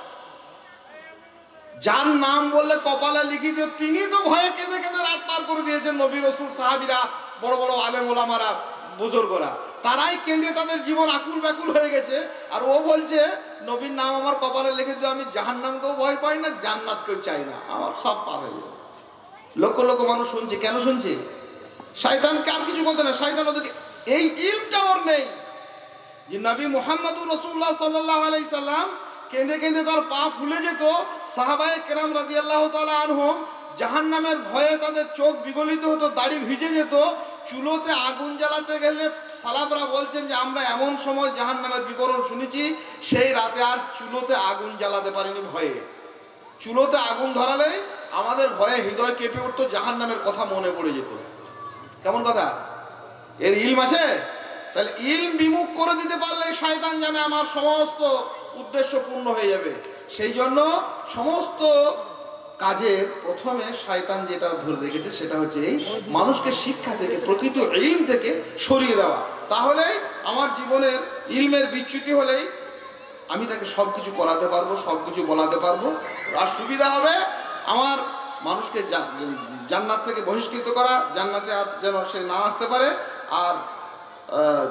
যার নাম বললে কপালে লিখে দিও, তিনি তো ভয়ে কেঁদে কেঁদে রাত পার করে দিয়েছেন। নবী রাসূল, সাহাবীরা, বড় বড় আলেম ওলামারা, বুজুর্গরা, তারাই কেঁদে তাদের জীবন আকুল ব্যাকুল হয়ে গেছে। আর ও বলছে নবীর নাম আমার কপালে লিখে দিও, আমি জাহান্নামকেও ভয় পাই না, জান্নাতকেও চাই না, আমার সব পার হয়ে যাবে। লক্ষ লক্ষ মানুষ শুনছে। কেন শুনছে? শয়তানকে আর কিছু বলতে না, শয়তান ওদেরকে এই ইলমটা ওর নেই যে নবী মুহাম্মদুর রাসূলুল্লাহ সাল্লাল্লাহু আলাইহি সাল্লাম কেঁদে কেঁদে তার পা ফুলে যেত। সাহাবায়ে কেরাম রাদিয়াল্লাহু তাআলা আনহুম জাহান্নামের ভয়ে তাদের চোখ বিগলিত হতো, দাড়ি ভিজে যেত। চুলোতে আগুন জ্বালাতে গেলে সালাফরা বলছেন যে আমরা এমন সময় জাহান্নামের বিবরণ শুনেছি, সেই রাতে আর চুলোতে আগুন জ্বালাতে পারিনি ভয়ে। চুলোতে আগুন ধরালে আমাদের ভয়ে হৃদয় কেঁপে উঠতো, জাহান্নামের কথা মনে পড়ে যেত। কেমন কথা? এর ইলম আছে। তাহলে ইলম বিমুখ করে দিতে পারলে শয়তান জানে আমার সমস্ত উদ্দেশ্য পূর্ণ হয়ে যাবে। সেই জন্য সমস্ত কাজের প্রথমে শয়তান যেটা ধরে রেখেছে সেটা হচ্ছে এই মানুষকে শিক্ষা থেকে, প্রকৃত ইলম থেকে সরিয়ে দেওয়া। তাহলে আমার জীবনের ইলমের বিচ্যুতি হলেই আমি তাকে সব কিছু করাতে পারবো, সব কিছু বলাতে পারবো, আর সুবিধা হবে আমার মানুষকে জান্নাত থেকে বহিষ্কৃত করা, জান্নাতে আর যেন সে না আসতে পারে, আর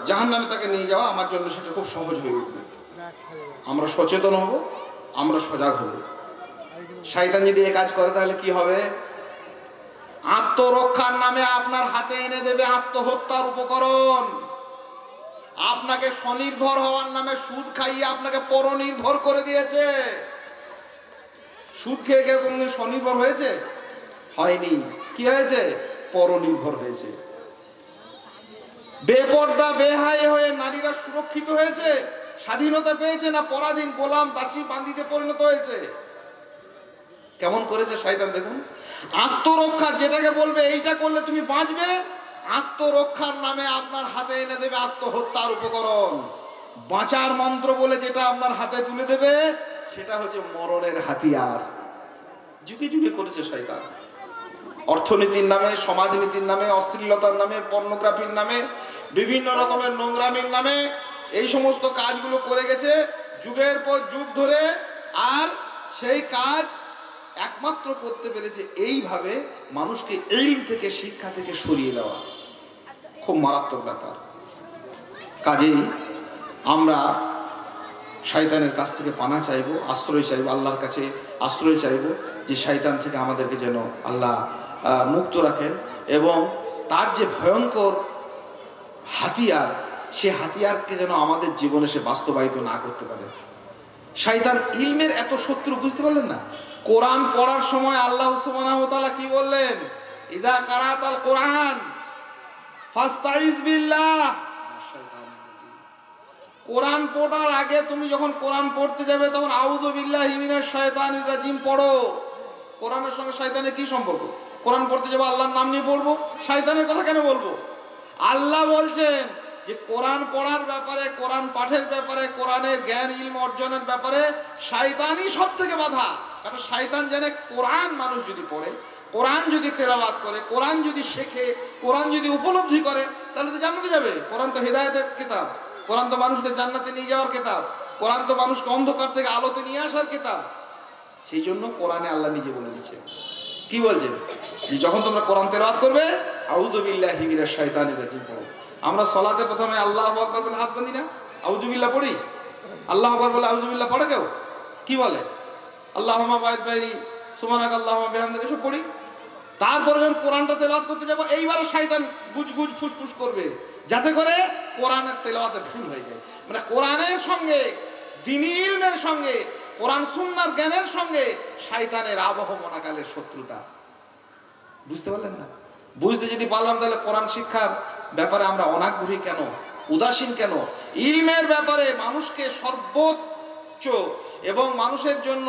জাহান্নামে তাকে নিয়ে যাওয়া আমার জন্য সেটা খুব সহজ হয়ে উঠবে। আমরা সচেতন হব, আমরা সজাগ হব। শয়তান যদি এই কাজ করে তাহলে কি হবে? আত্মরক্ষার নামে আপনার হাতে এনে দেবে আত্মহত্যার উপকরণ। আপনাকে স্বনির্ভর হওয়ার নামে সুদ খাইয়ে আপনাকে পরনির্ভর করে দিয়েছে। সুদ খেয়ে কেউ কোনদিন স্বনির্ভর হয়েছে? হয়নি। কি হয়েছে? পরনির্ভর হয়েছে। বেপর্দা বেহাই হয়ে নারীরা সুরক্ষিত হয়েছে, স্বাধীনতা পেয়েছে, না পরাধীন গোলাম দাসী বান্দিতে পরিণত হয়েছে? কেমন করেছে শয়তান দেখুন। আত্মরক্ষার যেটাকে বলবে এইটা করলে তুমি বাঁচবে, আত্মরক্ষার নামে আপনার হাতে এনে দেবে আত্মহত্যার উপকরণ। বাঁচার মন্ত্র বলে যেটা আপনার হাতে তুলে দেবে সেটা হচ্ছে মরণের হাতিয়ার। যুগে যুগে করেছে শয়তান। অর্থনীতির নামে, সমাজনীতির নামে, অশ্লীলতার নামে, পর্নোগ্রাফির নামে, বিভিন্ন রকমের নোংরামির নামে এই সমস্ত কাজগুলো করে গেছে যুগের পর যুগ ধরে। আর সেই কাজ একমাত্র করতে পেরেছে এইভাবে মানুষকে ইলম থেকে, শিক্ষা থেকে সরিয়ে দেওয়া। খুব মারাত্মক ব্যাপার। কাজেই আমরা শয়তানের কাছ থেকে পানা চাইবো, আশ্রয় চাইবো, আল্লাহর কাছে আশ্রয় চাইবো যে শয়তান থেকে আমাদেরকে যেন আল্লাহ মুক্ত রাখেন, এবং তার যে ভয়ঙ্কর হাতিয়ার, সে হাতিয়ারকে যেন আমাদের জীবনে সে বাস্তবায়িত না করতে পারে। শয়তান ইলমের এত শত্রু, বুঝতে পারলেন না? কোরআন পড়ার সময় আল্লাহ সুবহানাহু ওয়া তাআলা কি বললেন? ইযা কারাতাল কোরআন ফাস্তাইজ বিল্লাহ। কোরআন পড়ার আগে তুমি যখন কোরআন পড়তে যাবে তখন আউযু বিল্লাহি মিনাশ শাইতানির রাজিম পড়ো। কোরআনের সঙ্গে শয়তানের কি সম্পর্ক? কোরআন পড়তে যাবো আল্লাহর নাম নিয়ে পড়বো, শয়তানের কথা কেন বলবো? আল্লাহ বলছেন যে কোরআন পড়ার ব্যাপারে, কোরআন পাঠের ব্যাপারে, কোরআনের জ্ঞান ইলম অর্জনের ব্যাপারে শয়তানই সব থেকে বাধা। কারণ শয়তান জানে কোরআন মানুষ যদি পড়ে, কোরআন যদি তেলাওয়াত করে, কোরআন যদি শেখে, কোরআন যদি উপলব্ধি করে, তাহলে তো জান্নাতে যাবে। কোরআন তো হিদায়াতের কিতাব। কোরআন তো মানুষকে জান্নাতে নিয়ে যাওয়ার কিতাব, কোরআন তো মানুষকে অন্ধকার থেকে আলোতে নিয়ে আসার কিতাব। সেই জন্য কোরআনে আল্লাহ নিজে বলে দিচ্ছে, কি বলছেন, যে যখন তোমরা কোরআন তেলাওয়াত করবে আউযু বিল্লাহি মিনাশ শাইতানির রাজিম পড়ো। আমরা সলাতে প্রথমে আল্লাহু আকবার বলে হাত বাঁধি না, আউযু বিল্লাহ পড়ি? আল্লাহু আকবার বলে আউযু বিল্লাহ পড়ে কেউ? কি বলে? আল্লাহুম্মা বা'দ বাইনি সুবহানাকা আল্লাহুম্মা বিহামদিকা সব পড়ি। তারপরে যখন কোরআনটা তেলাওয়াত করতে যাবো, এইবারও শয়তান গুজ গুজ ফুসফুস করবে, যাতে করে কোরআনের তেলাওয়াতে ভুল হয়ে যায়। মানে কোরআনের সঙ্গে, দ্বীনি ইলমের সঙ্গে, কোরআন সুন্নাহর জ্ঞানের সঙ্গে শয়তানের আবহমানাকালের শত্রুতা। বুঝতে পারলেন না? বুঝতে যদি পারলাম, তাহলে কোরআন শিক্ষার ব্যাপারে আমরা অনাগ্রহী কেন, উদাসীন কেন? ইলমের ব্যাপারে মানুষকে সর্বোচ্চ এবং মানুষের জন্য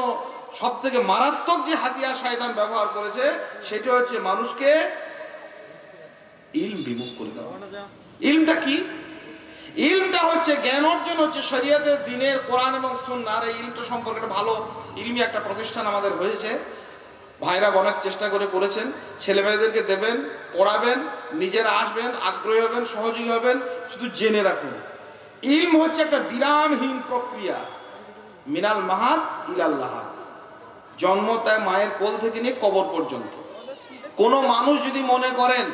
সব থেকে মারাত্মক যে হাতিয়ার শয়তান ব্যবহার করেছে, সেটা হচ্ছে মানুষকে ইলম বিমুখ করে দেওয়া। ইলমটা কি? ইলমটা হচ্ছে জ্ঞান অর্জন, হচ্ছে শরীয়তের, দ্বীনের, কোরআন এবং সুন্নাহর। এই ইলমটা সম্পর্কে একটা ভালো ইলমি একটা প্রতিষ্ঠান আমাদের হয়েছে, ভাইরা অনেক চেষ্টা করে করেছেন। ছেলে মেয়েদেরকে দেবেন, পড়াবেন, নিজেরা আসবেন, আগ্রহী হবেন, সহযোগী হবেন। শুধু জেনে রাখুন, ইলম হচ্ছে একটা বিরামহীন প্রক্রিয়া, মিনাল মাহাদ ইলাল্লাহ, জন্ম তাই মায়ের কোল থেকে নিয়ে কবর পর্যন্ত। কোনো মানুষ যদি মনে করেন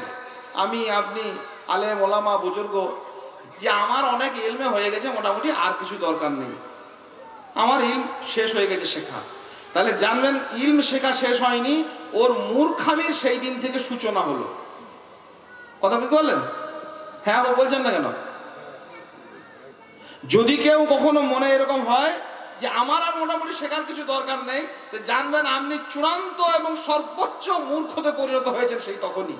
আমি, আপনি আলেম ওলামা বুজুর্গ, যে আমার অনেক ইলমে হয়ে গেছে, মোটামুটি আর কিছু দরকার নেই, আমার ইলম শেষ হয়ে গেছে শেখা, তাহলে জানবেন ইলম শেখা শেষ হয়নি, ওর মূর্খামির সেই দিন থেকে সূচনা হলো। কথা বুঝতে পারলেন? হ্যাঁ, ও বলছেন না কেন? যদি কেউ কখনো মনে এরকম হয় যে আমার আর মোটামুটি শেখার কিছু দরকার নেই, তো জানবেন আপনি চূড়ান্ত এবং সর্বোচ্চ মূর্খতে পরিণত হয়েছেন সেই তখনই।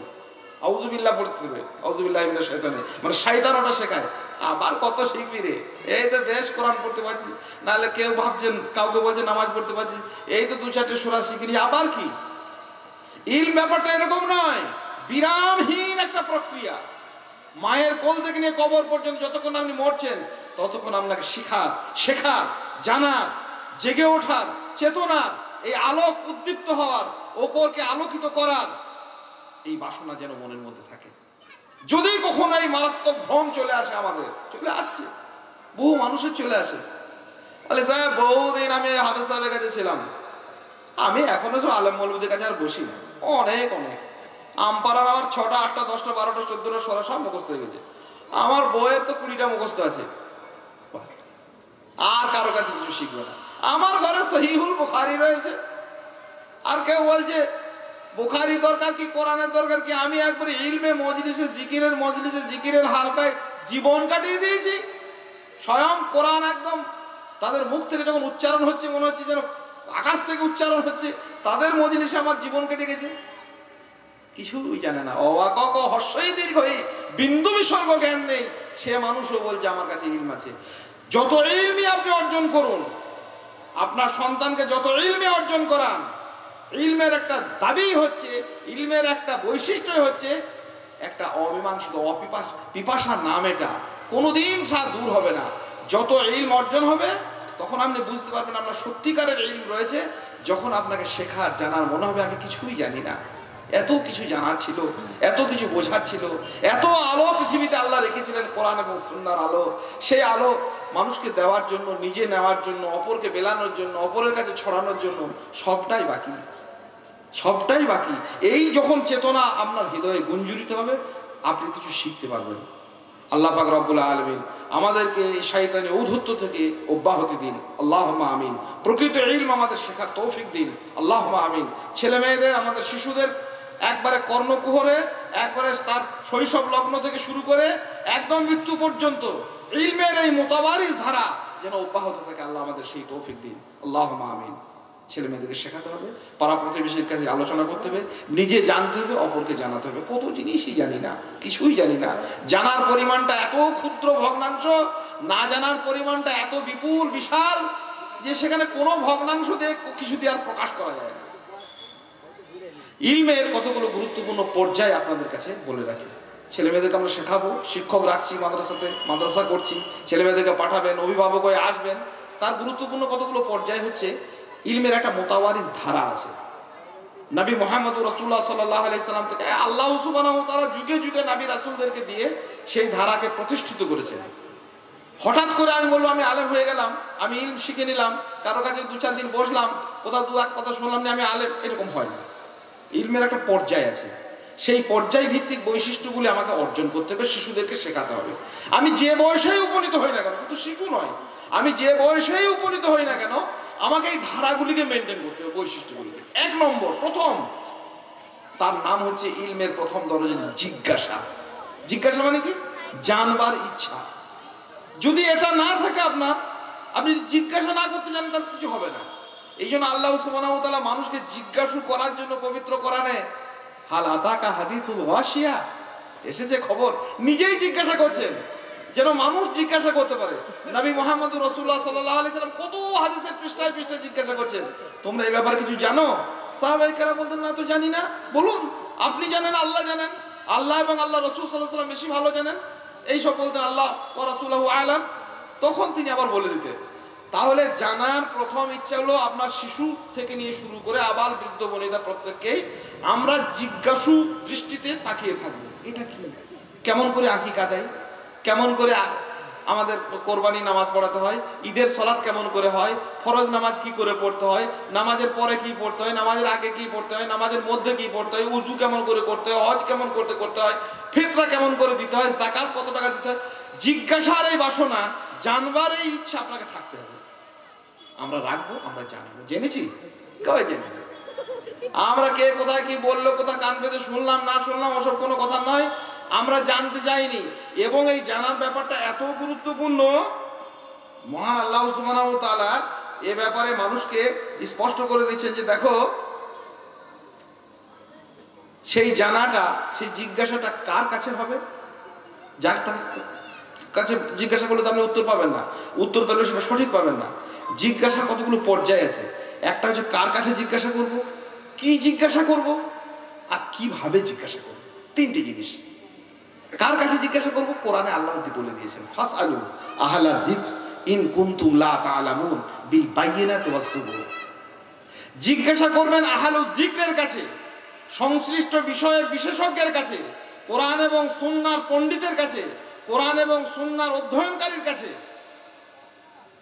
আউযু বিল্লাহ পড়তে হবে, আউযু বিল্লাহি মিনাশ শাইতানির, মানে শয়তান ওটা শেখায়। আবার কত শিখবি রে, এই তো বেশ কোরআন পড়তে পারছি, নাহলে কেউ ভাবছেন, কাউকে বলছে নামাজ পড়তে পারছি, এই তো 2-4টে সূরা শিখিনি, আবার কি? ইলম ব্যাপারটা এরকম নয়, বিরামহীন একটা প্রক্রিয়া। মায়ের কোল থেকে নিয়ে কবর পর্যন্ত যতক্ষণ আপনি মরছেন, ততক্ষণ আপনাকে শেখার, জানার, জেগে ওঠার, চেতনার, এই আলোক উদ্দীপ্ত হওয়ার, ওপরকে আলোকিত করার এই বাসনা যেন মনের মধ্যে থাকে। যদি কখনো এই মারাত্মক ভ্রম চলে আসে, আমাদের চলে আসছে, বহু মানুষের চলে আসে, বলে সাহেব বহুদিন আমি হাফেজ সাহেবের কাছে ছিলাম, আমি এখনো সব আলেম মৌলবীদের কাছে আর বসি না, অনেক আমপাড়ার আমার 6টা 8টা 10টা 12টা 14টা 16টা সব মুখস্থ হয়ে গেছে, আমার বইয়ের তো 20টা মুখস্থ আছে, আর কারো কাছে কিছু শিখবে না। আমার ঘরে সহিহুল বুখারী রয়েছে, আর কেউ বলছে বুখারী দরকার কি, কোরআনের দরকার কি? আমি একবারে ইলমে মজলিসে জিকিরের হালকায় জীবন কাটিয়ে দিয়েছি। স্বয়ং কোরআন একদম তাদের মুখ থেকে যখন উচ্চারণ হচ্ছে, মনে হচ্ছে যেন আকাশ থেকে উচ্চারণ হচ্ছে, তাদের মজলিসে আমার জীবন কেটে গেছে। কিছুই জানে না, অবাক হর্ষই দীর্ঘই, বিন্দু বিসর্গ জ্ঞান নেই, সে মানুষও বলছে আমার কাছে ইলম আছে। যত ইলমি আপনি অর্জন করুন, আপনার সন্তানকে যত ইলমি অর্জন করান, ইলমের একটা দাবি হচ্ছে, ইলমের একটা বৈশিষ্ট্য হচ্ছে একটা অমীমাংসিত পিপাসার নাম, এটা কোনোদিন দূর হবে না। যত ইলম অর্জন হবে, তখন আপনি বুঝতে পারবেন আপনার সত্যিকারের ইলম রয়েছে। যখন আপনাকে শেখার, জানার মনে হবে আমি কিছুই জানি না, এত কিছু জানার ছিল, এত কিছু বোঝার ছিল, এত আলো পৃথিবীতে আল্লাহ রেখেছিলেন, কোরআন এবং সুন্নাহর আলো। সেই আলো মানুষকে দেওয়ার জন্য, নিজে নেওয়ার জন্য, অপরকে বেলানোর জন্য, অপরের কাছে ছড়ানোর জন্য সবটাই বাকি। এই যখন চেতনা আপনার হৃদয়ে গুঞ্জরিত হবে, আপনি কিছু শিখতে পারবেন। আল্লাহ পাক রব্বুল আলামিন আমাদেরকে এই শয়তানি ঔদ্ধত্য থেকে অব্যাহতি দিন, আল্লাহুম্মা আমিন। প্রকৃত ইলম আমাদের শেখার তৌফিক দিন, আল্লাহুম্মা আমিন। ছেলে মেয়েদের, আমাদের শিশুদের একবারে কর্ণকুহরে, একবারে তার শৈশব লগ্ন থেকে শুরু করে একদম মৃত্যু পর্যন্ত ইলমের এই মোতাবারিজ ধারা যেন অব্যাহত থাকে, আল্লাহ আমাদের সেই তৌফিক দিন, আল্লাহুম্মা আমিন। ছেলে মেয়েদেরকে শেখাতে হবে, পাড়া প্রতিবেশীর কাছে আলোচনা করতে হবে, নিজে জানতে হবে, অপরকে জানাতে হবে। কত জিনিসই জানি না, কিছুই জানি না। জানার পরিমাণটা এত ক্ষুদ্র ভগ্নাংশ, না জানার পরিমাণটা এত বিপুল বিশাল, যে সেখানে কোনো ভগ্নাংশ দিয়ে কিছু দিয়ে আর প্রকাশ করা যায় না। ইলমের কতগুলো গুরুত্বপূর্ণ পর্যায় আপনাদের কাছে বলে রাখি। ছেলে মেয়েদেরকে আমরা শেখাবো, শিক্ষক রাখছি, মাদ্রাসা করছি, ছেলে মেয়েদেরকে পাঠাবেন, অভিভাবক হয়ে আসবেন। তার গুরুত্বপূর্ণ কতগুলো পর্যায় হচ্ছে, ইলমের একটা মোতাওয়ারিজ ধারা আছে। নবী মুহাম্মদ রাসূলুল্লাহ সাল্লাল্লাহু আলাইহি সাল্লাম থেকে আল্লাহ সুবহানাহু ওয়া তাআলা যুগে যুগে নবী রাসূলদেরকে দিয়ে সেই ধারাকে প্রতিষ্ঠিত করেছেন। হঠাৎ করে আমি বলবো আমি আলেম হয়ে গেলাম, আমি ইলম শিখে নিলাম, কারো কাছে 2-4 দিন বসলাম, কোথাও 2-1 কথা শুনলাম না, আমি আলেম, এরকম হয় না। ইলমের একটা পর্যায় আছে, সেই পর্যায় ভিত্তিক বৈশিষ্ট্যগুলি আমাকে অর্জন করতে হবে, শিশুদেরকে শেখাতে হবে। আমি যে বয়সেই উপনীত হই না কেন, শুধু শিশু নয়, আমি যে বয়সেই উপনীত হই না কেন, আমাকে এই ধারাগুলিকে মেনটেন করতে হবে, বৈশিষ্ট্যগুলিকে। 1 নম্বর, প্রথম, তার নাম হচ্ছে ইলমের প্রথম দরজা জিজ্ঞাসা। জিজ্ঞাসা মানে কি? জানবার ইচ্ছা। যদি এটা না থাকে আপনার, আপনি জিজ্ঞাসা না করতে জানেন, তাহলে কিছু হবে না। এই জন্য আল্লাহ সুবহানাহু ওয়া তাআলা মানুষকে জিজ্ঞাসা করার জন্য পবিত্র কোরআনে হাল আতাকা হাদিসুল ওয়াশিয়া এসেছে খবর, নিজেই জিজ্ঞাসা করছেন যেন মানুষ জিজ্ঞাসা করতে পারে। নবী মুহাম্মদুর রাসূলুল্লাহ সাল্লাল্লাহু আলাইহি সাল্লাম কত হাদিসের পৃষ্ঠায় পৃষ্ঠায় জিজ্ঞাসা করছেন, তোমরা এই ব্যাপারে কিছু জানো? সাহাবায়ে কেরাম বলতেন, না তো জানি না। বলুন, আপনি জানেন, আল্লাহ জানেন, আল্লাহ এবং আল্লাহ রাসূল সাল্লাল্লাহু আলাইহি ওয়াসাল্লাম বেশি ভালো জানেন। এইসব বলতেন, আল্লাহ ওয়া রাসূলুহু আ'লাম। তখন তিনি আবার বলে দিতেন। তাহলে জানার প্রথম ইচ্ছা হলো আপনার শিশু থেকে নিয়ে শুরু করে আবাল বৃদ্ধ বনিতা প্রত্যেককেই আমরা জিজ্ঞাসু দৃষ্টিতে তাকিয়ে থাকবো। এটা কি, কেমন করে আকিকা দেয়, কেমন করে আমাদের কোরবানি নামাজ পড়াতে হয়, ঈদের সালাত কেমন করে হয়, ফরজ নামাজ কি করে পড়তে হয়, নামাজের পরে কি পড়তে হয়, নামাজের আগে কি পড়তে হয়, নামাজের মধ্যে কি পড়তে হয়, উজু কেমন করে করতে হয়, হজ কেমন করতে হয়, ফিতরা কেমন করে দিতে হয়, যাকাত কত টাকা দিতে হয়। জিজ্ঞাসার এই বাসনা, জানবার এই ইচ্ছা আপনাকে থাকতে হবে। আমরা রাখবো, আমরা জানবো। জেনেছি কবে জেনে, আমরা কে কোথায় কি বললো, কোথায় কান পেতে শুনলাম না শুনলাম, ওসব কোনো কথা নয়। আমরা জানতে যাইনি, এবং এই জানার ব্যাপারটা এত গুরুত্বপূর্ণ, মহান আল্লাহ সুবহানাহু ওয়া তাআলা এ ব্যাপারে মানুষকে স্পষ্ট করে দিচ্ছেন যে দেখো, সেই জানাটা, সেই জিজ্ঞাসাটা কার কাছে হবে? যার কাছে জিজ্ঞাসা করলে তো আপনি উত্তর পাবেন না, উত্তর পেলে সেটা সঠিক পাবেন না। জিজ্ঞাসার কতগুলো পর্যায় আছে। একটা হচ্ছে কার কাছে জিজ্ঞাসা করব, কি জিজ্ঞাসা করব, আর কিভাবে জিজ্ঞাসা করব। 3টে জিনিস। কার কাছে জিজ্ঞাসা করব? কোরআনে আল্লাহ বলে দিয়েছেন, ফাসআলু আহলা যিকর ইন কুনতুম লা তা'লামুন বিল বায়িনাতি ওয়াস সুবুর। জিজ্ঞাসা করবেন আহলুল যিকরের কাছে, সংশ্লিষ্ট বিষয়ের বিশেষজ্ঞের কাছে, কোরআন এবং সুন্নাহর পণ্ডিতের কাছে, কোরআন এবং সুন্নাহর অধ্যয়নকারীর কাছে।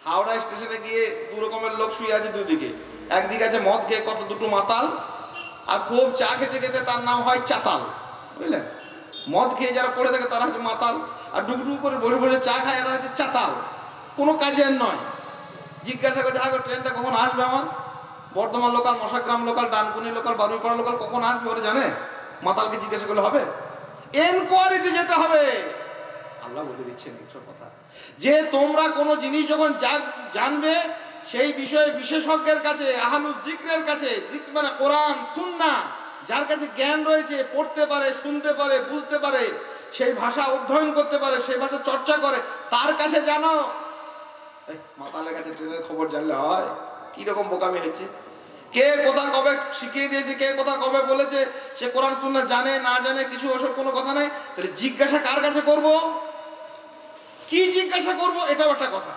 হাওড়া স্টেশনে গিয়ে 2 রকমের লোক শুয়ে আছে দুদিকে। একদিকে আছে মদ খেয়ে কত দুটো মাতাল, আর খুব চা খেতে খেতে তার নাম হয় চাতাল। বুঝলেন? মদ খেয়ে যারা পড়ে থাকে তারা হচ্ছে মাতাল, আর ডুবডুব করে বসে বসে চা খায় এরা হচ্ছে চাতাল, কোনো কাজের নয়। জিজ্ঞাসা করছে, আগে ট্রেনটা কখন আসবে আমার, Bardhaman local, Mashagram local, Dankuni local, Baruipara local কখন আসবে ওরা জানে? মাতালকে জিজ্ঞাসা করলে হবে? এনকোয়ারিতে যেতে হবে। আল্লাহ বলে দিচ্ছেন এইসব কথা, যে তোমরা কোনো জিনিস যখন জানবে, সেই বিষয়ে বিশেষজ্ঞের কাছে, আহলুল যিকরের কাছে, যিকর মানে কোরআন সুন্নাহ, যার কাছে জ্ঞান রয়েছে, পড়তে পারে, শুনতে পারে, বুঝতে পারে, সেই ভাষা অধ্যয়ন করতে পারে, সেই ভাষা চর্চা করে, তার কাছে জানো। মাতালের কাছে ট্রেনের খবর জানলে হয়? কি রকম বোকামি হচ্ছে। কে কোথা কবে শিখিয়ে দিয়েছে, কে কোথা কবে বলেছে, সে কোরআন সুন্নাহ জানে না জানে কিছু, ওসব কোনো কথা নাই। তাহলে জিজ্ঞাসা কার কাছে করব, কি জিজ্ঞাসা করব, এটাও একটা কথা,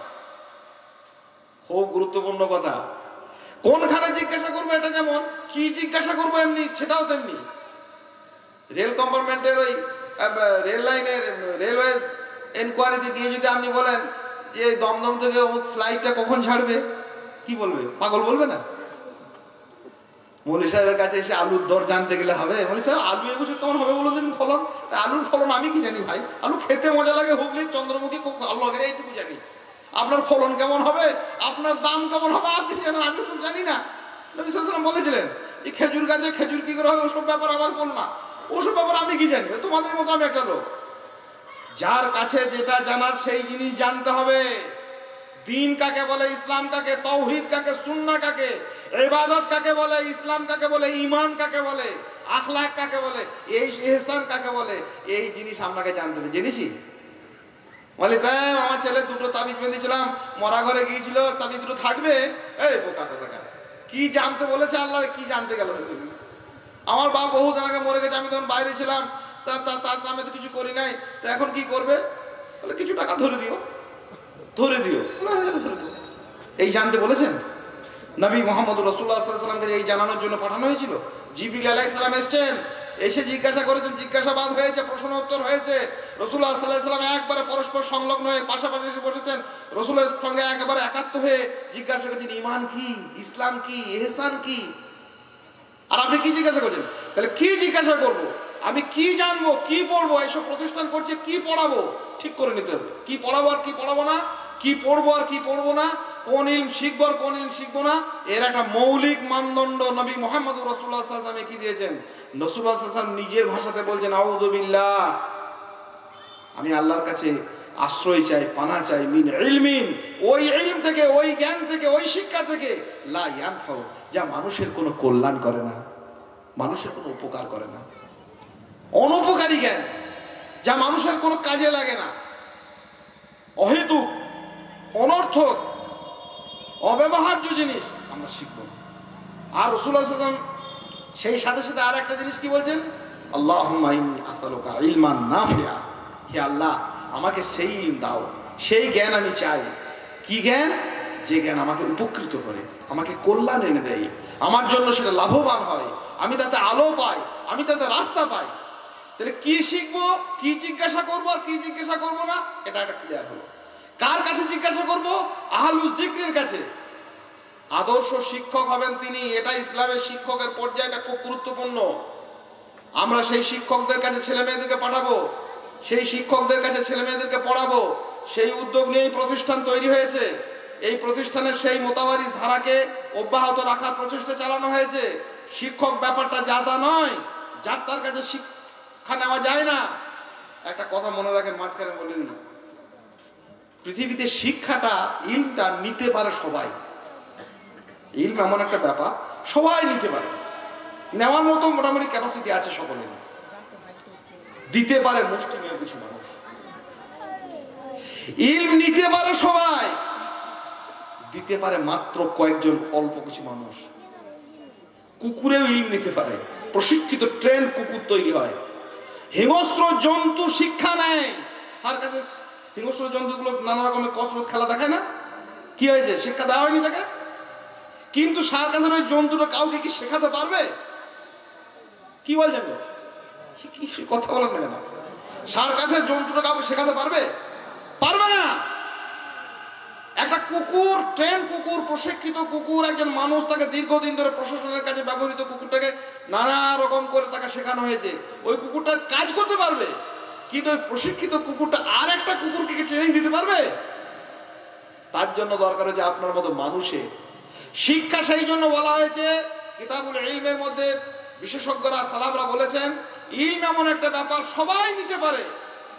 খুব গুরুত্বপূর্ণ কথা। কোনখানে জিজ্ঞাসা করবো এটা যেমন, কি জিজ্ঞাসা করবো এমনি সেটাও তেমনি। রেল কম্পার্টমেন্টের ওই রেল লাইনের রেলওয়ে এনকোয়ারিতে গিয়ে যদি আপনি বলেন যে দমদম থেকে অমুক ফ্লাইটটা কখন ছাড়বে, কি বলবে? পাগল বলবে না? মৌলী সাহেবের কাছে এসে আলুর দর জানতে গেলে হবে? মৌলী সাহেব, আলু এবছর কেমন হবে বলুন দেখুন ফলন। আলুর ফলন আমি কি জানি ভাই, আলু খেতে মজা লাগে, হুগলির চন্দ্রমুখী খুব ভালো লাগে, এইটুকু জানি। আপনার ফলন কেমন হবে, আপনার দাম কেমন হবে আপনি জানেন, আমি ওসব জানি না। নবী সাল্লাল্লাহু আলাইহি ওয়াসাল্লাম বলেছিলেন যে খেজুর গাছে খেজুর কি করে হবে, ওসব ব্যাপার আমার বল না, ওসব ব্যাপার আমি কি জানি, তোমাদের মতো আমি একটা লোক। যার কাছে যেটা জানার সেই জিনিস জানতে হবে। দিন কাকে বলে, ইসলাম কাকে, তাওহীদ কাকে, সুন্নাহ কাকে, ইবাদত কাকে বলে, ইসলাম কাকে বলে, ঈমান কাকে বলে, আখলাক কাকে বলে, এই ইহসান কাকে বলে, এই জিনিস আপনাকে জানতে হবে। জেনেছি? বলি সাহেব, আমার ছেলে 2টো তাবিজ বেঁধেছিলাম, মরা ঘরে গিয়েছিল, তাবিজ 2টো থাকবে। এই বোকা কোথাকার, কি জানতে বলেছে আল্লাহ, কি জানতে গেল? আমার বাপ বহুদিন আগে মরে গেছে, আমি তখন বাইরে ছিলাম, তার নামে তো কিছু করি নাই, তো এখন কি করবে? বলে কিছু টাকা ধরে দিও, ধরে দিও। এই জানতে বলেছেন? নবী মুহাম্মদ রাসূলুল্লাহ সাল্লাল্লাহু আলাইহি ওয়াসাল্লামকে এই জানানোর জন্য পাঠানো হয়েছিল। জিবরিল আলাইহিস সালাম এসেছেন, এসে জিজ্ঞাসা করেছেন, জিজ্ঞাসাবাদ হয়েছে, প্রশ্ন উত্তর হয়েছে। রাসূলুল্লাহ সাল্লাল্লাহু আলাইহি ওয়াসাল্লাম একবারে পরস্পর সংলগ্ন হয়ে পাশাপাশি এসে বসেছেন, রাসূলের সঙ্গে একেবারে একাত্ম হয়ে জিজ্ঞাসা করছেন ঈমান কি, ইসলাম কি, ইহসান কি। আর আপনি কি জিজ্ঞাসা করছেন? তাহলে কি জিজ্ঞাসা করব? আমি কি জানবো, কি পড়বো? এইসব প্রতিষ্ঠান করছে, কি পড়াবো ঠিক করে নিতে হবে। কি পড়াবো আর কি পড়াবো না, কি পড়বো আর কি পড়বো না, কোন ইলম শিখবো আর কোন ইলম শিখবো না, এর একটা মৌলিক মানদণ্ড নবী মুহাম্মদ রাসূলুল্লাহ সাল্লাল্লাহু আলাইহি ওয়াসাল্লাম কি দিয়েছেন। রাসূলুল্লাহ সাল্লাল্লাহু আলাইহি ওয়াসাল্লাম নিজের ভাষাতে বলছেন আউযু বিল্লাহ, আমি আল্লাহর কাছে আশ্রয় চাই, পানা চাই, মিন ইলমিন, ওই ইলম থেকে, ওই জ্ঞান থেকে, ওই শিক্ষা থেকে, লা ইয়ানফাউ, যা মানুষের কোনো কল্যাণ করে না, মানুষের কোনো উপকার করে না, অনুপকারী জ্ঞান, যা মানুষের কোনো কাজে লাগে না, অহেতুক, অনর্থক, অব্যবহার্য জিনিস আমরা শিখব না। আর রাসূলুল্লাহ সাল্লাল্লাহু আলাইহি ওয়াসাল্লাম সেই সাথে সাথে আর একটা জিনিস কি বলছেন, আল্লাহুম্মা ইন্নী আসআলুকা ইলমান নাফিআ, হে আল্লাহ আমাকে সেই ইলম দাও, সেই জ্ঞান আমি চাই। কি জ্ঞান? যে জ্ঞান আমাকে উপকৃত করে, আমাকে কল্যাণ এনে দেয়, আমার জন্য সেটা লাভবান হয়, আমি তাতে আলো পাই, আমি তাতে রাস্তা পাই। তাহলে কি শিখবো, কি জিজ্ঞাসা করবো আর কি জিজ্ঞাসা করবো না, এটা একটা ক্লিয়ার হলো। কার কাছে জিজ্ঞাসা করবো? আহলুল যিকরের কাছে। আদর্শ শিক্ষক হবেন তিনি, এটা ইসলামের শিক্ষকের পর্যায়টা খুব গুরুত্বপূর্ণ। আমরা সেই শিক্ষকদের কাছে ছেলে মেয়েদেরকে পাঠাবো, সেই শিক্ষকদের কাছে ছেলে মেয়েদেরকে পড়াবো, সেই উদ্যোগ নিয়েই প্রতিষ্ঠান তৈরি হয়েছে। এই প্রতিষ্ঠানের সেই মোতাবারিস ধারাকে অব্যাহত রাখার প্রচেষ্টা চালানো হয়েছে। শিক্ষক ব্যাপারটা যা তা নয়, যার তার কাছে শিক্ষা নেওয়া যায় না। একটা কথা মনে রাখেন, মাঝখানে বলে দিই, পৃথিবীতে শিক্ষাটা, ইলমটা নিতে পারে সবাই। ইলম এমন একটা ব্যাপার সবাই নিতে পারে, নেওয়ার মতো মোটামুটি ক্যাপাসিটি আছে সকলের। দিতে পারে মুষ্টিমেয় কিছু মানুষ। ইলম নিতে পারে সবাই, দিতে পারে মাত্র কয়েকজন অল্প কিছু মানুষ। কুকুরেও ইলম নিতে পারে, প্রশিক্ষিত ট্রেন কুকুর তৈরি হয়। হিংস্র জন্তু শিক্ষা নেয়। সার্কাসে হিংস্র জন্তুগুলো নানা রকমের কসরত খেলা দেখায় না, কি হয়েছে? শিক্ষা দেওয়া হয়নি তাকে। কিন্তু সার্কাসের ওই জন্তুটা কাউকে কি শেখাতে পারবে? কি বলছেন? কথা বলেন না কেন? সার্কাসের জন্তুটা কাউকে শেখাতে পারবে? পারবে না। একটা কুকুর, ট্রেন কুকুর, প্রশিক্ষিত কুকুর, একজন মানুষ তাকে দীর্ঘদিন ধরে প্রশাসনের কাছে ব্যবহৃত কুকুরটাকে নানা রকম করে তাকে শেখানো হয়েছে, ওই কুকুরটার কাজ করতে পারবে। কিন্তু ওই প্রশিক্ষিত কুকুরটা আর একটা কুকুরকে কি ট্রেনিং দিতে পারবে? তার জন্য দরকার হচ্ছে আপনার মতো মানুষের শিক্ষা। সেই জন্য বলা হয়েছে কিতাবুল ইলমের মধ্যে, বিশেষজ্ঞরা সালাফরা বলেছেন, ইলম এমন একটা ব্যাপার সবাই নিতে পারে,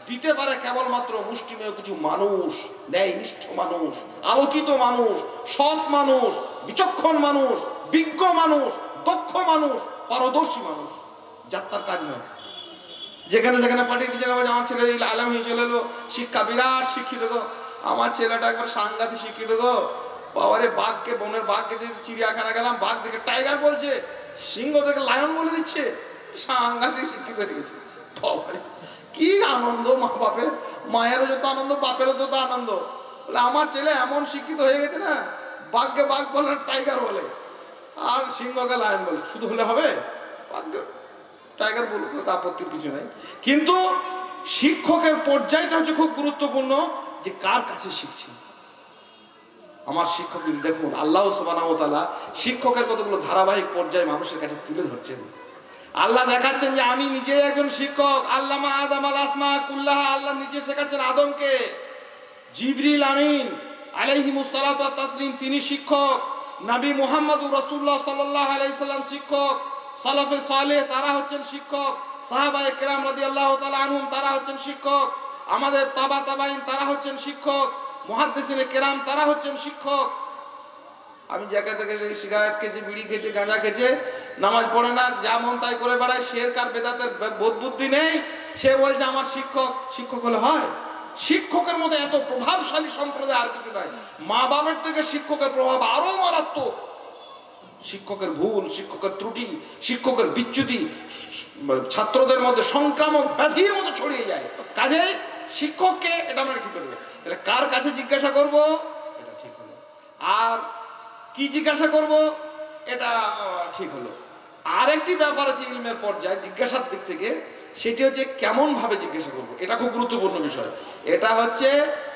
দিতে পারে কেবলমাত্র মুষ্টিমেয় কিছু মানুষ, ন্যায়নিষ্ঠ মানুষ, আলোকিত মানুষ, সৎ মানুষ, বিচক্ষণ মানুষ, বিজ্ঞ মানুষ, দক্ষ মানুষ, পারদর্শী মানুষ, যার তার কাজ নয়। যেখানে যেখানে পাঠিয়ে দিয়েছেন, আমার ছেলে আলেম হয়ে চলে এলো, শিক্ষা বিরাট শিক্ষিত গো, আমার ছেলেটা একবার সাংঘাতিক শিক্ষিত গো, বাবারে বাঘকে, বনের বাঘকে চিড়িয়াখানা গেলাম, বাঘ দেখে টাইগার বলছে, সিংহ দেখে লায়ন বলে দিচ্ছে, সাংঘাতিক শিক্ষিত হয়ে গেছে। বাবারে কি আনন্দ মা বাপের, মায়েরও যত আনন্দ, বাপেরও যত আনন্দ। বলে আমার ছেলে এমন শিক্ষিত হয়ে গেছে না, বাঘকে বাঘ বলে, টাইগার বলে, আর সিংহকে লায়ন বলে। শুধু হলে হবে? বাঘকে টাইগার বলুক, তা আপত্তির কিছু নাই। কিন্তু শিক্ষকের পর্যায়টা হচ্ছে খুব গুরুত্বপূর্ণ, যে কার কাছে শিখছি। আমার শিক্ষক যদি দেখুন, আল্লাহ সুবহানাহু ওয়া তাআলা শিক্ষকের কতগুলো ধারাবাহিক পর্যায় মানুষের কাছে তুলে ধরছেন। আল্লাহ দেখাচ্ছেন যে আমি নিজে একজন শিক্ষক। আল্লামা আদম আল আসমা কুল্লাহা, আল্লাহ নিজে শেখাচ্ছেন আদমকে। জিবরিল আমিন আলাইহিমুস সালাতু ওয়াত তাসলিম তিনি শিক্ষক। নবী মুহাম্মদুর রাসূলুল্লাহ সাল্লাল্লাহু আলাইহি সাল্লাম শিক্ষক। সালাফে সালেহ তারা হচ্ছেন শিক্ষক। সাহাবায়ে কেরাম রাদিয়াল্লাহু তাআলা আনহুম তারা হচ্ছেন শিক্ষক। আমাদের তাবা তাবাইন তারা হচ্ছেন শিক্ষক। মুহাদ্দিসিনে কেরাম তারা হচ্ছেন শিক্ষক। আমি জায়গা থেকে সিগারেট খেয়েছে, বিড়ি খেয়েছে, গাঁজা খেয়েছে, নামাজ পড়ে না, যা মন তাই করে বেড়ায়, শের কার বেদাতের বোধ বুদ্ধি নেই, সে বলছে আমার শিক্ষক। শিক্ষক হলে হয়? শিক্ষকের মধ্যে এত প্রভাবশালী সম্প্রদায় আর কিছু নাই। মা বাবার থেকে শিক্ষকের প্রভাব আরো মারাত্মক। শিক্ষকের ভুল, শিক্ষকের ত্রুটি, শিক্ষকের বিচ্যুতি ছাত্রদের মধ্যে সংক্রামক ব্যাধির মতো ছড়িয়ে যায়। কাজেই শিক্ষককে এটা আমরা ঠিক করবো। তাহলে কার কাছে জিজ্ঞাসা করব, এটা ঠিক হলো। আর কি জিজ্ঞাসা করব, এটা ঠিক হলো। আরেকটি ব্যাপার আছে ইলমের পর্যায়ে জিজ্ঞাসার দিক থেকে, সেটি হচ্ছে কেমন ভাবে জিজ্ঞাসা করবো। এটা খুব গুরুত্বপূর্ণ বিষয়। এটা হচ্ছে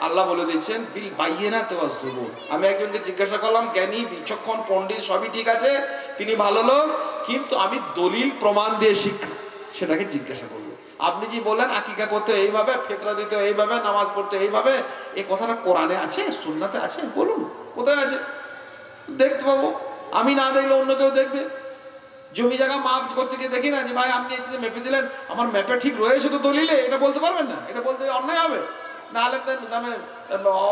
আল্লাহ বলে দিচ্ছেন বিল বাইয়িনাত ওয়াজ জুবুর। আমি একজনকে জিজ্ঞাসা করলাম, জ্ঞানী, বিচক্ষণ, পণ্ডিত, সবই ঠিক আছে, তিনি ভালো লোক, কিন্তু আমি দলিল প্রমাণ দিয়ে শিক্ষা সেটাকে জিজ্ঞাসা করবো। আপনি যে বললেন আকিকা করতে এইভাবে, ফিতরা দিতে এইভাবে, নামাজ পড়তে এইভাবে, এই কথাটা কোরআনে আছে, সুন্নাতে আছে? বলুন কোথায় আছে, দেখতে পাবো। আমি না দেখলে অন্য কেউ দেখবে। জমি জায়গা মাপ করতে গিয়ে দেখি না যে ভাই আপনি এটাতে মেপে দিলেন, আমার ম্যাপে ঠিক রয়েছে তো দলিলে, এটা বলতে পারবেন না? এটা বলতে অন্যায় হবে না, আলেমদের নামে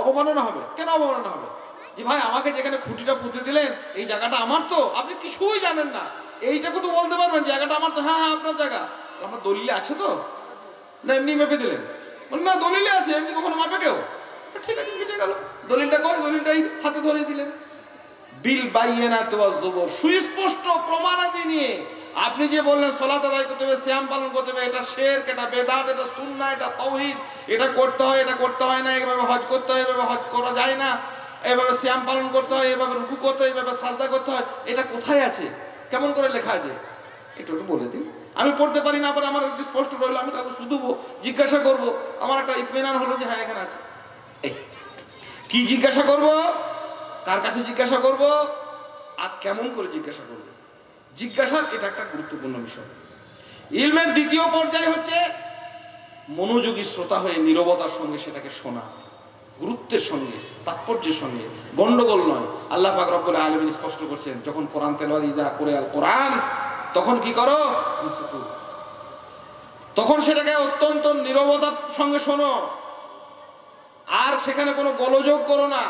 অবমাননা হবে। কেন অবমাননা হবে? যে ভাই আমাকে যেখানে খুঁটিটা পুঁতে দিলেন এই জায়গাটা আমার তো, আপনি কিছুই জানেন না, এইটাকে তো বলতে পারবেন জায়গাটা আমার তো। হ্যাঁ হ্যাঁ আপনার জায়গা, আমার দলিলে আছে তো, না এমনি মেপে দিলেন? বলেন না দলিলে আছে, এমনি কখনো মাপে কেউ? ঠিক আছে, মিটে গেল। দলিলটা কই? দলিলটাই হাতে ধরে দিলেন। বিল বাইয়িনাত ওয়াজ জুবুর, সুস্পষ্ট প্রমাণাদি নিয়ে। আপনি যে বললেন সালাত আদায় করতে হবে, সিয়াম পালন করতে হবে, এটা শিরক, এটা বেদাত, এটা সুন্নাহ, এটা তাওহীদ, এটা করতে হয়, এটা করতে হয় না, এইভাবে হজ করতে হয়, এভাবে হজ করা যায় না, এভাবে সিয়াম পালন করতে হয়, এভাবে রুকু করতে হয়, এভাবে সাজদা করতে হয়, এটা কোথায় আছে, কেমন করে লেখা আছে, একটু বলে দিন। আমি পড়তে পারি না, পরে আমার একটু স্পষ্ট রইলো, আমি কাউকে শুধু জিজ্ঞাসা করব, আমার একটা ইতমিনান হলো যে হ্যাঁ এখানে আছে। এই কি জিজ্ঞাসা করব, কার কাছে জিজ্ঞাসা করব, আর কেমন করে জিজ্ঞাসা করব? জিজ্ঞাসার এটা একটা গুরুত্বপূর্ণ বিষয়। ইলমের দ্বিতীয় পর্যায় হচ্ছে মনোযোগী শ্রোতা হয়ে নীরবতার সঙ্গে সেটাকে শোনা, গুরুত্বের সঙ্গে, তাৎপর্যের সঙ্গে, গন্ডগোল নয়। আল্লাহ পাক রব্বুল আলামিন স্পষ্ট করছেন, যখন কোরআন তেলাওয়াত ইজা করে আল কোরআন, তখন কি করো, তখন সেটাকে অত্যন্ত নীরবতার সঙ্গে শোনো, আর সেখানে কোনো গোলযোগ করো না,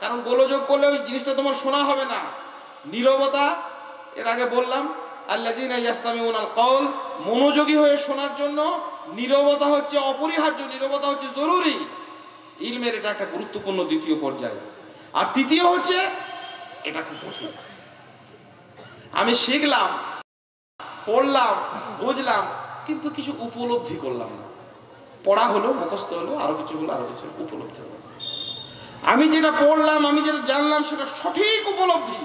কারণ গোলযোগ করলে ওই জিনিসটা তোমার শোনা হবে না। নীরবতা, এর আগে বললাম আল্লাযীনা ইয়াসতামিউনাল কওল, মনোযোগী হয়ে শোনার জন্য নীরবতা হচ্ছে অপরিহার্য, নীরবতা হচ্ছে জরুরি। ইলমের এটা একটা গুরুত্বপূর্ণ দ্বিতীয় পর্যায়। আর তৃতীয় হচ্ছে, এটা খুব কঠিন, আমি শিখলাম, পড়লাম, বুঝলাম, কিন্তু কিছু উপলব্ধি করলাম না। পড়া হলো, মুখস্থ হলো, আরো কিছু হলো, আরো কিছু উপলব্ধি হলো। আমি যেটা পড়লাম, আমি যেটা জানলাম, সেটা সঠিক উপলব্ধি।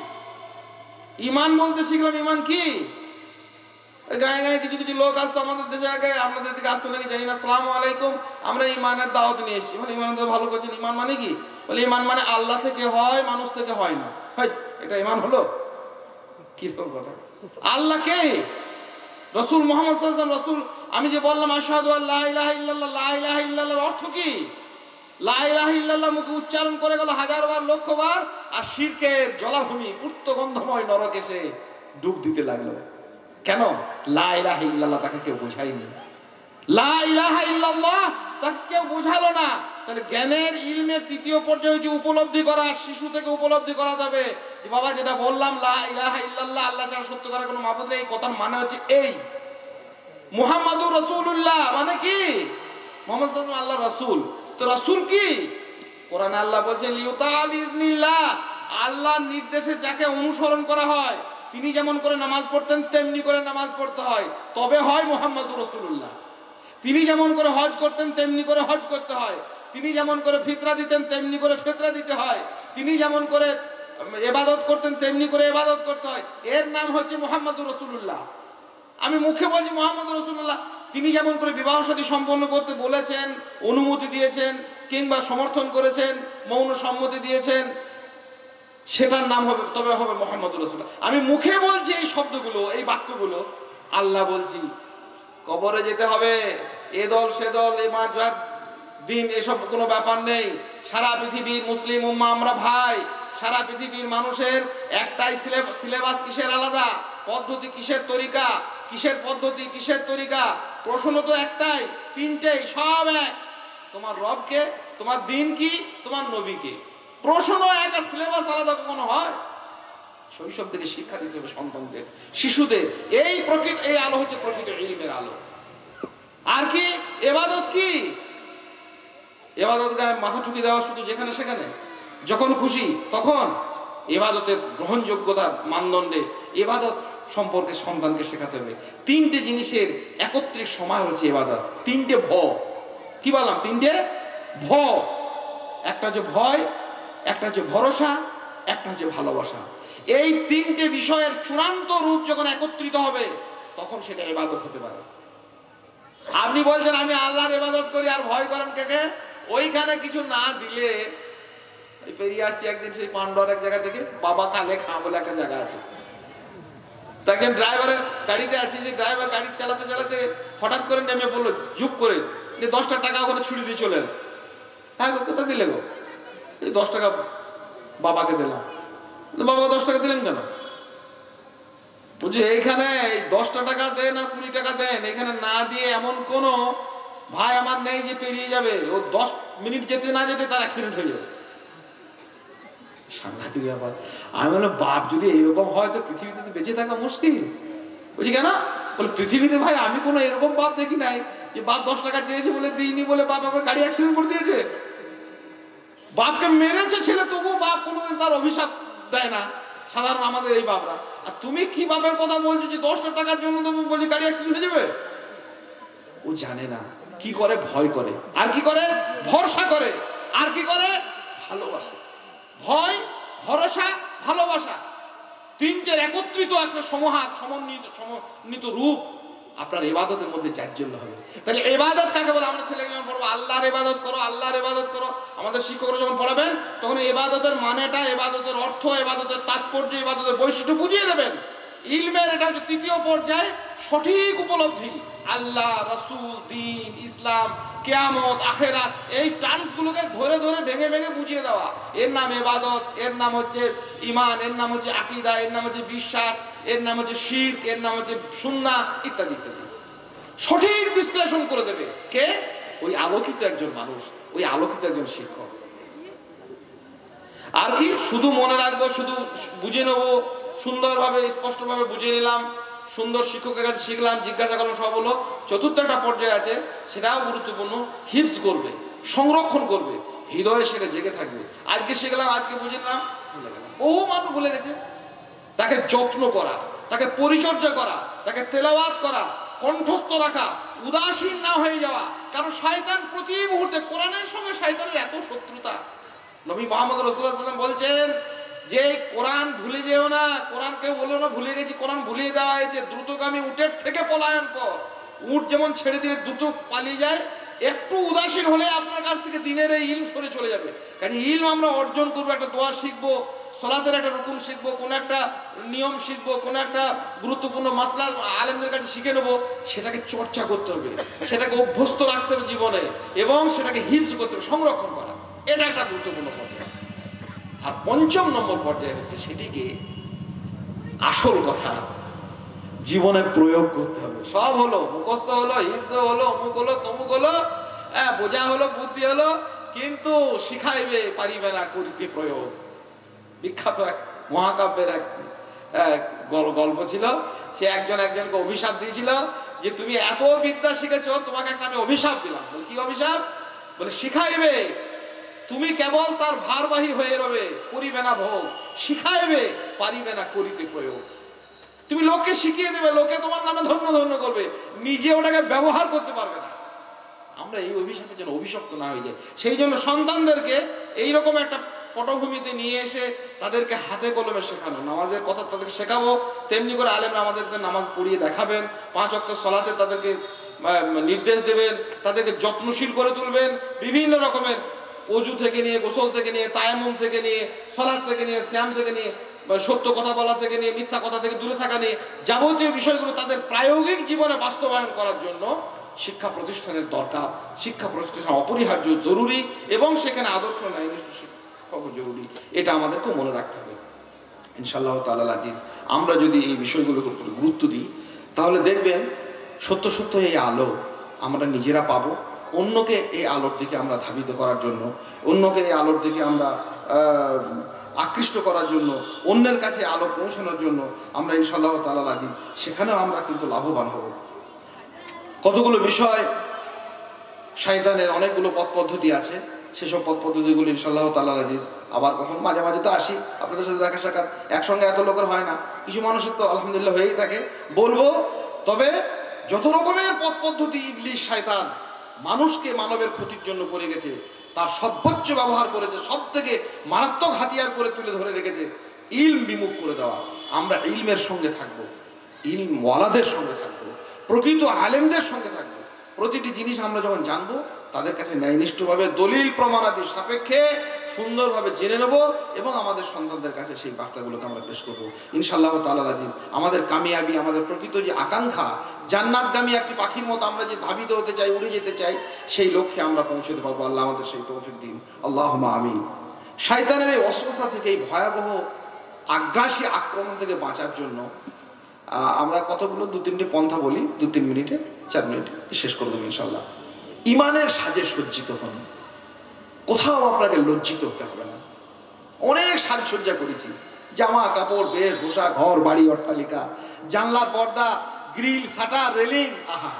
ঈমান বলতে শিখলাম, ঈমান কি? গায়ে গায়ে কিছু কিছু লোক আসতো আমাদের দেশে, আগে আপনাদের দিকে আসতো নাকি জানি না, আসসালামু আলাইকুম, আমরা ঈমানের দাওয়াত নিয়ে এসেছি। মানে ঈমান তো ভালো করছেন, ঈমান মানে কি? বলে ঈমান মানে আল্লাহ থেকে হয়, মানুষ থেকে হয় না। ভাই এটা ঈমান হলো? কিরকম কথা? আল্লাহ কে? রাসূল মুহাম্মদ সাল্লাল্লাহু আলাইহি ওয়াসাল্লাম রাসূল। আমি যে বললাম আশহাদু আল্লা ইলাহা ইল্লাল্লাহ, লা ইলাহা ইল্লাল্লাহর অর্থ কি? লা ইলাহা ইল্লাল্লাহ মুখে উচ্চারণ করে গেল হাজারবার, লক্ষবার, আর শিরকের জলাভূমি পূর্ত গন্ধময় নরকে সে ডুব দিতে লাগলো। কেন? লা ইলাহা ইল্লাল্লাহ তাকে কেউ বোঝায়নি, লা ইলাহা ইল্লাল্লাহ তাকে কেউ বোঝালো না। তাহলে জ্ঞানের, ইলমের তৃতীয় পর্যায়ে হচ্ছে উপলব্ধি করা। শিশু থেকে উপলব্ধি করা যাবে যে বাবা যেটা বললাম, লা ইলাহা ইল্লাল্লাহ, আল্লাহ ছাড়া সত্যিকারের কোনো মাবুদ নেই, কথার মানে হচ্ছে এই। মুহাম্মাদুর রাসূলুল্লাহ মানে কি? মুহাম্মদ সাল্লাল্লাহু আলাইহি ওয়াসাল্লাম আল্লাহর রাসূল। তো রাসূল কি? কোরআনে আল্লাহ বলছেন লিউতা বিইজনিল্লাহ, আল্লাহর নির্দেশে যাকে অনুসরণ করা হয়, তিনি যেমন করে নামাজ পড়তেন তেমনি করে নামাজ পড়তে হয়, তবে হয় মুহাম্মাদুর রাসূলুল্লাহ। তিনি যেমন করে হজ করতেন তেমনি করে হজ করতে হয়, তিনি যেমন করে ফিতরা দিতেন তেমনি করে ফিতরা দিতে হয়, তিনি যেমন করে ইবাদত করতেন তেমনি করে ইবাদত করতে হয়। এর নাম হচ্ছে মুহাম্মাদুর রাসূলুল্লাহ। আমি মুখে বলছি মুহাম্মাদুর রাসূলুল্লাহ, তিনি যেমন করে বিবাহ শাদী সম্পন্ন করতে বলেছেন, অনুমতি দিয়েছেন, কিংবা সমর্থন করেছেন, মৌন সম্মতি দিয়েছেন, সেটার নাম হবে, তবে হবে মুহাম্মাদুর রাসূলুল্লাহ। আমি মুখে বলছি এই শব্দগুলো, এই বাক্যগুলো, আল্লাহ বলছি কবরে যেতে হবে, এ দল সে দল, এ মাযহাব দিন, এসব কোনো ব্যাপার নেই। সারা পৃথিবীর মুসলিম উম্মাহ আমরা ভাই, সারা পৃথিবীর মানুষের একটাই সিলেবাস, কিসের আলাদা পদ্ধতি, কিসের তরিকা, কিসের পদ্ধতি, কিসের তরিকা, প্রশ্ন তো একটাই, তিনটেই, সব এক। তোমার রবকে, তোমার দিন কি, তোমার নবীকে, প্রশ্ন এক, আর সিলেবাস আলাদা কখনো হয়? শৈশব থেকে শিক্ষা দিতে হবে সন্তানদের, শিশুদের। এই প্রকৃত, এই আলো হচ্ছে প্রকৃত ইলমের আলো। আর কি ইবাদত? কি ইবাদত? গায়ে মাথা ঠুকি দেওয়া শুধু যেখানে সেখানে, যখন খুশি তখন? ইবাদতের গ্রহণযোগ্যতার মানদণ্ডে ইবাদত সম্পর্কে সন্তানকে শেখাতে হবে। তিনটে জিনিসের একত্রিত সময় হচ্ছে ইবাদত। তিনটে ভ, কি বললাম? তিনটে ভ। একটা হচ্ছে ভয়, একটা হচ্ছে ভরসা, একটা হচ্ছে ভালোবাসা। এই তিনটে বিষয়ের চূড়ান্ত রূপ যখন একত্রিত হবে তখন সেটা ইবাদত হতে পারে। আপনি বলছেন আমি আল্লাহর ইবাদত করি আর ভয় করেন কে? ওইখানে কিছু না দিলে, পেরিয়ে আসছি একদিন সেই পান্ডর এক জায়গা থেকে, বাবা কালে খাঁ বলে একটা জায়গা আছে, একজন ড্রাইভারের গাড়িতে আছি, যে ড্রাইভার গাড়ি চালাতে চালাতে হঠাৎ করে নেমে পড়লো ঝুপ করে, 10টা টাকা ওখানে ছুড়ে দিয়ে চলেন। হ্যাঁ গো, কোথায় দিলে গো? এই 10 টাকা বাবাকে দিলাম। বাবাকে 10 টাকা দিলেন কেন? বলছি এইখানে 10টা টাকা দেন আর 20 টাকা দেন, এখানে না দিয়ে এমন কোন ভাই আমার নেই যে পেরিয়ে যাবে, ও 10 মিনিট যেতে না যেতে তার অ্যাক্সিডেন্ট হয়ে যাবে। সাংঘাতিক ব্যাপার। আমি বললাম বাপ যদি এইরকম হয় তো পৃথিবীতে তো বেঁচে থাকা মুশকিল। বলছি কেন? বলে পৃথিবীতে ভাই আমি কোনো এরকম বাপ দেখি নাই যে বাপ 10 টাকা চেয়েছে বলে দিইনি বলে বাপ আবার গাড়ি অ্যাক্সিডেন্ট করে দিয়েছে। বাপকে মেরেছে ছেলে, তবুও বাপ কোনোদিন তার অভিশাপ দেয় না, সাধারণ আমাদের এই বাপরা। আর তুমি কি বাপের কথা বলছো যে 10টা টাকার জন্য তুমি বলছি গাড়ি অ্যাক্সিডেন্ট হয়ে যাবে? ও জানে না কি করে, ভয় করে, আর কি করে ভরসা করে, আর কি করে ভালোবাসে। ভয়, ভরসা, ভালোবাসা, তিনটের একত্রিত একটা সমাহার সমন্বিত রূপ আপনার ইবাদতের মধ্যে জাজ্জল্য হবে। তাহলে ইবাদত কাকে বলে? আমরা ছেলেকে যখন পড়বো আল্লাহর ইবাদত করো, আল্লাহর ইবাদত করো, আমাদের শিক্ষকরা যখন পড়াবেন তখন ইবাদতের মানেটা, ইবাদতের অর্থ, ইবাদতের তাৎপর্য, ইবাদতের বৈশিষ্ট্য বুঝিয়ে দেবেন। ইলমের এটা হচ্ছে তৃতীয় পর্যায়ে সঠিক উপলব্ধি। আল্লাহ, রাসূল, দ্বীন, ইসলাম, কিয়ামত, আখিরাত, এই টার্মসগুলোকে ধরে ধরে ভেঙে ভেঙে বুঝিয়ে দেওয়া। এর নাম ইবাদত, এর নাম হচ্ছে ঈমান, এর নাম হচ্ছে আকীদা, এর নাম হচ্ছে বিশ্বাস, এর নাম হচ্ছে শিরক, এর নাম হচ্ছে সুন্নাহ, ইত্যাদি ইত্যাদি। সঠিক বিশ্লেষণ করে দেবে কে? ওই আলোকিত একজন মানুষ, ওই আলোকিত একজন শিক্ষক। আর কি শুধু মনে রাখবো, শুধু বুঝে নেবো, সুন্দরভাবে স্পষ্টভাবে বুঝে নিলাম, সুন্দর শিক্ষকের কাছে শিখলাম, জিজ্ঞাসা করলাম, সব হলো। চতুর্থ একটা পর্যায়ে আছে, সেটাও গুরুত্বপূর্ণ, হিফজ করবে, সংরক্ষণ করবে, হৃদয়ে সেটা জেগে থাকবে। আজকে শিখলাম, আজকে বুঝে নিলাম, ভুলে গেলাম। বহু মানুষ ভুলে গেছে। তাকে যত্ন করা, তাকে পরিচর্যা করা, তাকে তেলাওয়াত করা, কণ্ঠস্থ রাখা, উদাসীন না হয়ে যাওয়া। কারণ শয়তান প্রতি মুহূর্তে, কোরআনের সঙ্গে শয়তানের এত শত্রুতা। নবী মুহাম্মদ রাসূলুল্লাহ সাল্লাল্লাহু আলাইহি ওয়াসাল্লাম বলছেন যে কোরআন ভুলে যেও না, কোরআন কেউ বলো না ভুলে গেছি, কোরআন ভুলিয়ে দেওয়া হয়েছে। দ্রুতগামী উটের থেকে পলায়ন কর। উট যেমন ছেড়ে দিলে দ্রুত পালিয়ে যায়, একটু উদাসীন হলে আপনার কাছ থেকে দিনের এই ইলম সরে চলে যাবে। কারণ ইলম আমরা অর্জন করবো, একটা দোয়া শিখবো, সলাতের একটা রুকুন শিখবো, কোনো একটা নিয়ম শিখবো, কোনো একটা গুরুত্বপূর্ণ মাসলা আলেমদের কাছে শিখে নেবো, সেটাকে চর্চা করতে হবে, সেটাকে অভ্যস্ত রাখতে হবে জীবনে, এবং সেটাকে হিফজ করতে হবে, সংরক্ষণ করা। এটা একটা গুরুত্বপূর্ণ পর্যায়ে। আর 5ম নম্বর পর্যায়ে হচ্ছে সেটিকে আসল কথা জীবনে প্রয়োগ করতে হবে। সব হলো, মুখস্থ হলো, হিফজ হলো, অমুক হলো, তমুক হলো, বোঝা হলো, বুদ্ধি হলো, কিন্তু শিখাইবে পারিবে না করিতে প্রয়োগ। বিখ্যাত এক মহাকাব্যের এক গল্প ছিল। সে একজনকে অভিশাপ দিয়েছিল যে তুমি এত বিদ্যা শিখেছো, তোমাকে একটা আমি অভিশাপ দিলাম। বলে কি অভিশাপ? বলে শিখাইবে, তুমি কেবল তার ভারবাহী হয়ে রবে, করিবে না ভোগ, শিখাইবে পারিবে না করিতে প্রয়োগ। তুমি লোককে শিখিয়ে দেবে, লোকে তোমার নামে ধন্য ধন্য করবে, নিজে ওটাকে ব্যবহার করতে পারবে না। আমরা এই অভিশাপের জন্য অভিশপ্ত না হয়ে যায়। সেই জন্য সন্তানদেরকে এইরকম একটা পটভূমিতে নিয়ে এসে তাদেরকে হাতে কলমে শেখানো, নামাজের কথা তাদেরকে শেখাবো, তেমনি করে আলেমরা আমাদেরকে নামাজ পড়িয়ে দেখাবেন, 5 ওয়াক্ত সলাতে তাদেরকে নির্দেশ দেবেন, তাদেরকে যত্নশীল করে তুলবেন, বিভিন্ন রকমের ওযু থেকে নিয়ে, গোসল থেকে নিয়ে, তায়াম্মুম থেকে নিয়ে, সালাত থেকে নিয়ে, সিয়াম থেকে নিয়ে, সত্য কথা বলা থেকে নিয়ে, মিথ্যা কথা থেকে দূরে থাকা নিয়ে, যাবতীয় বিষয়গুলো তাদের প্রায়োগিক জীবনে বাস্তবায়ন করার জন্য শিক্ষা প্রতিষ্ঠানের দরকার। শিক্ষা প্রতিষ্ঠান অপরিহার্য, জরুরি, এবং সেখানে আদর্শ ন্যায়নিষ্ঠ শিক্ষক জরুরি। এটা আমাদেরকে মনে রাখতে হবে। ইনশাআল্লাহ তাআলা আজিজ, আমরা যদি এই বিষয়গুলোর উপর গুরুত্ব দিই, তাহলে দেখবেন সত্য সত্য এই আলো আমরা নিজেরা পাবো। অন্যকে এই আলোর দিকে আমরা ধাবিত করার জন্য, অন্যকে এই আলোর দিকে আমরা আকৃষ্ট করার জন্য, অন্যের কাছে আলো পৌঁছানোর জন্য আমরা ইনশাআল্লাহ তাআলা আজিজ সেখানেও আমরা কিন্তু লাভবান হব। কতগুলো বিষয়, শয়তানের অনেকগুলো পথ পদ্ধতি আছে, সেসব পথ পদ্ধতিগুলো ইনশাআল্লাহ তাআলা আজিজ আবার কখন মাঝে মাঝে তো আসি আপনাদের সাথে দেখা সাক্ষাৎ, একসঙ্গে এত লোকের হয় না, কিছু মানুষের তো আলহামদুলিল্লাহ হয়েই থাকে, বলবো। তবে যত রকমের পথ পদ্ধতি ইবলিস শয়তান মানুষকে মানবের ক্ষতির জন্য করে গেছে, তার সর্বোচ্চ ব্যবহার করেছে, সব থেকে মারাত্মক হাতিয়ার করে তুলে ধরে রেখেছে ইলম বিমুখ করে দেওয়া। আমরা ইলমের সঙ্গে থাকবো, ইলমওয়ালাদের সঙ্গে থাকবো, প্রকৃত আলেমদের সঙ্গে থাকবো। প্রতিটি জিনিস আমরা যখন জানবো তাদের কাছে ন্যায়নিষ্ঠভাবে দলিল প্রমাণাদি সাপেক্ষে সুন্দরভাবে জেনে নেব এবং আমাদের সন্তানদের কাছে সেই বার্তাগুলোকে আমরা পেশ করবো ইনশাআল্লাহ তাআলা আজিজ। আমাদের কামিয়াবি, আমাদের প্রকৃত যে আকাঙ্ক্ষা, জান্নাতগামী একটি পাখির মতো আমরা যে ধাবিত হতে চাই, উড়ে যেতে চাই, সেই লক্ষ্যে আমরা পৌঁছতে পারবো। আল্লাহ আমাদের সেই তৌফিক দিন, আল্লাহুম্মা আমিন। শয়তানের এই ওয়াসওয়াসা থেকে, এই ভয়াবহ আগ্রাসী আক্রমণ থেকে বাঁচার জন্য আমরা কতগুলো 2-3টি পন্থা বলি, 2-3 মিনিটে, 4 মিনিটে শেষ করে দেবো ইনশাআল্লাহ। ইমানের সাজে সজ্জিত হন, কোথাও আপনাকে লজ্জিত হতে হবে না। অনেক সাজসজ্জা করেছি, জামা কাপড়, বেশভূষা, ঘর বাড়ি, অট্টালিকা, জানলার পর্দা, গ্রিল, শাটার, রেলিং, আহা,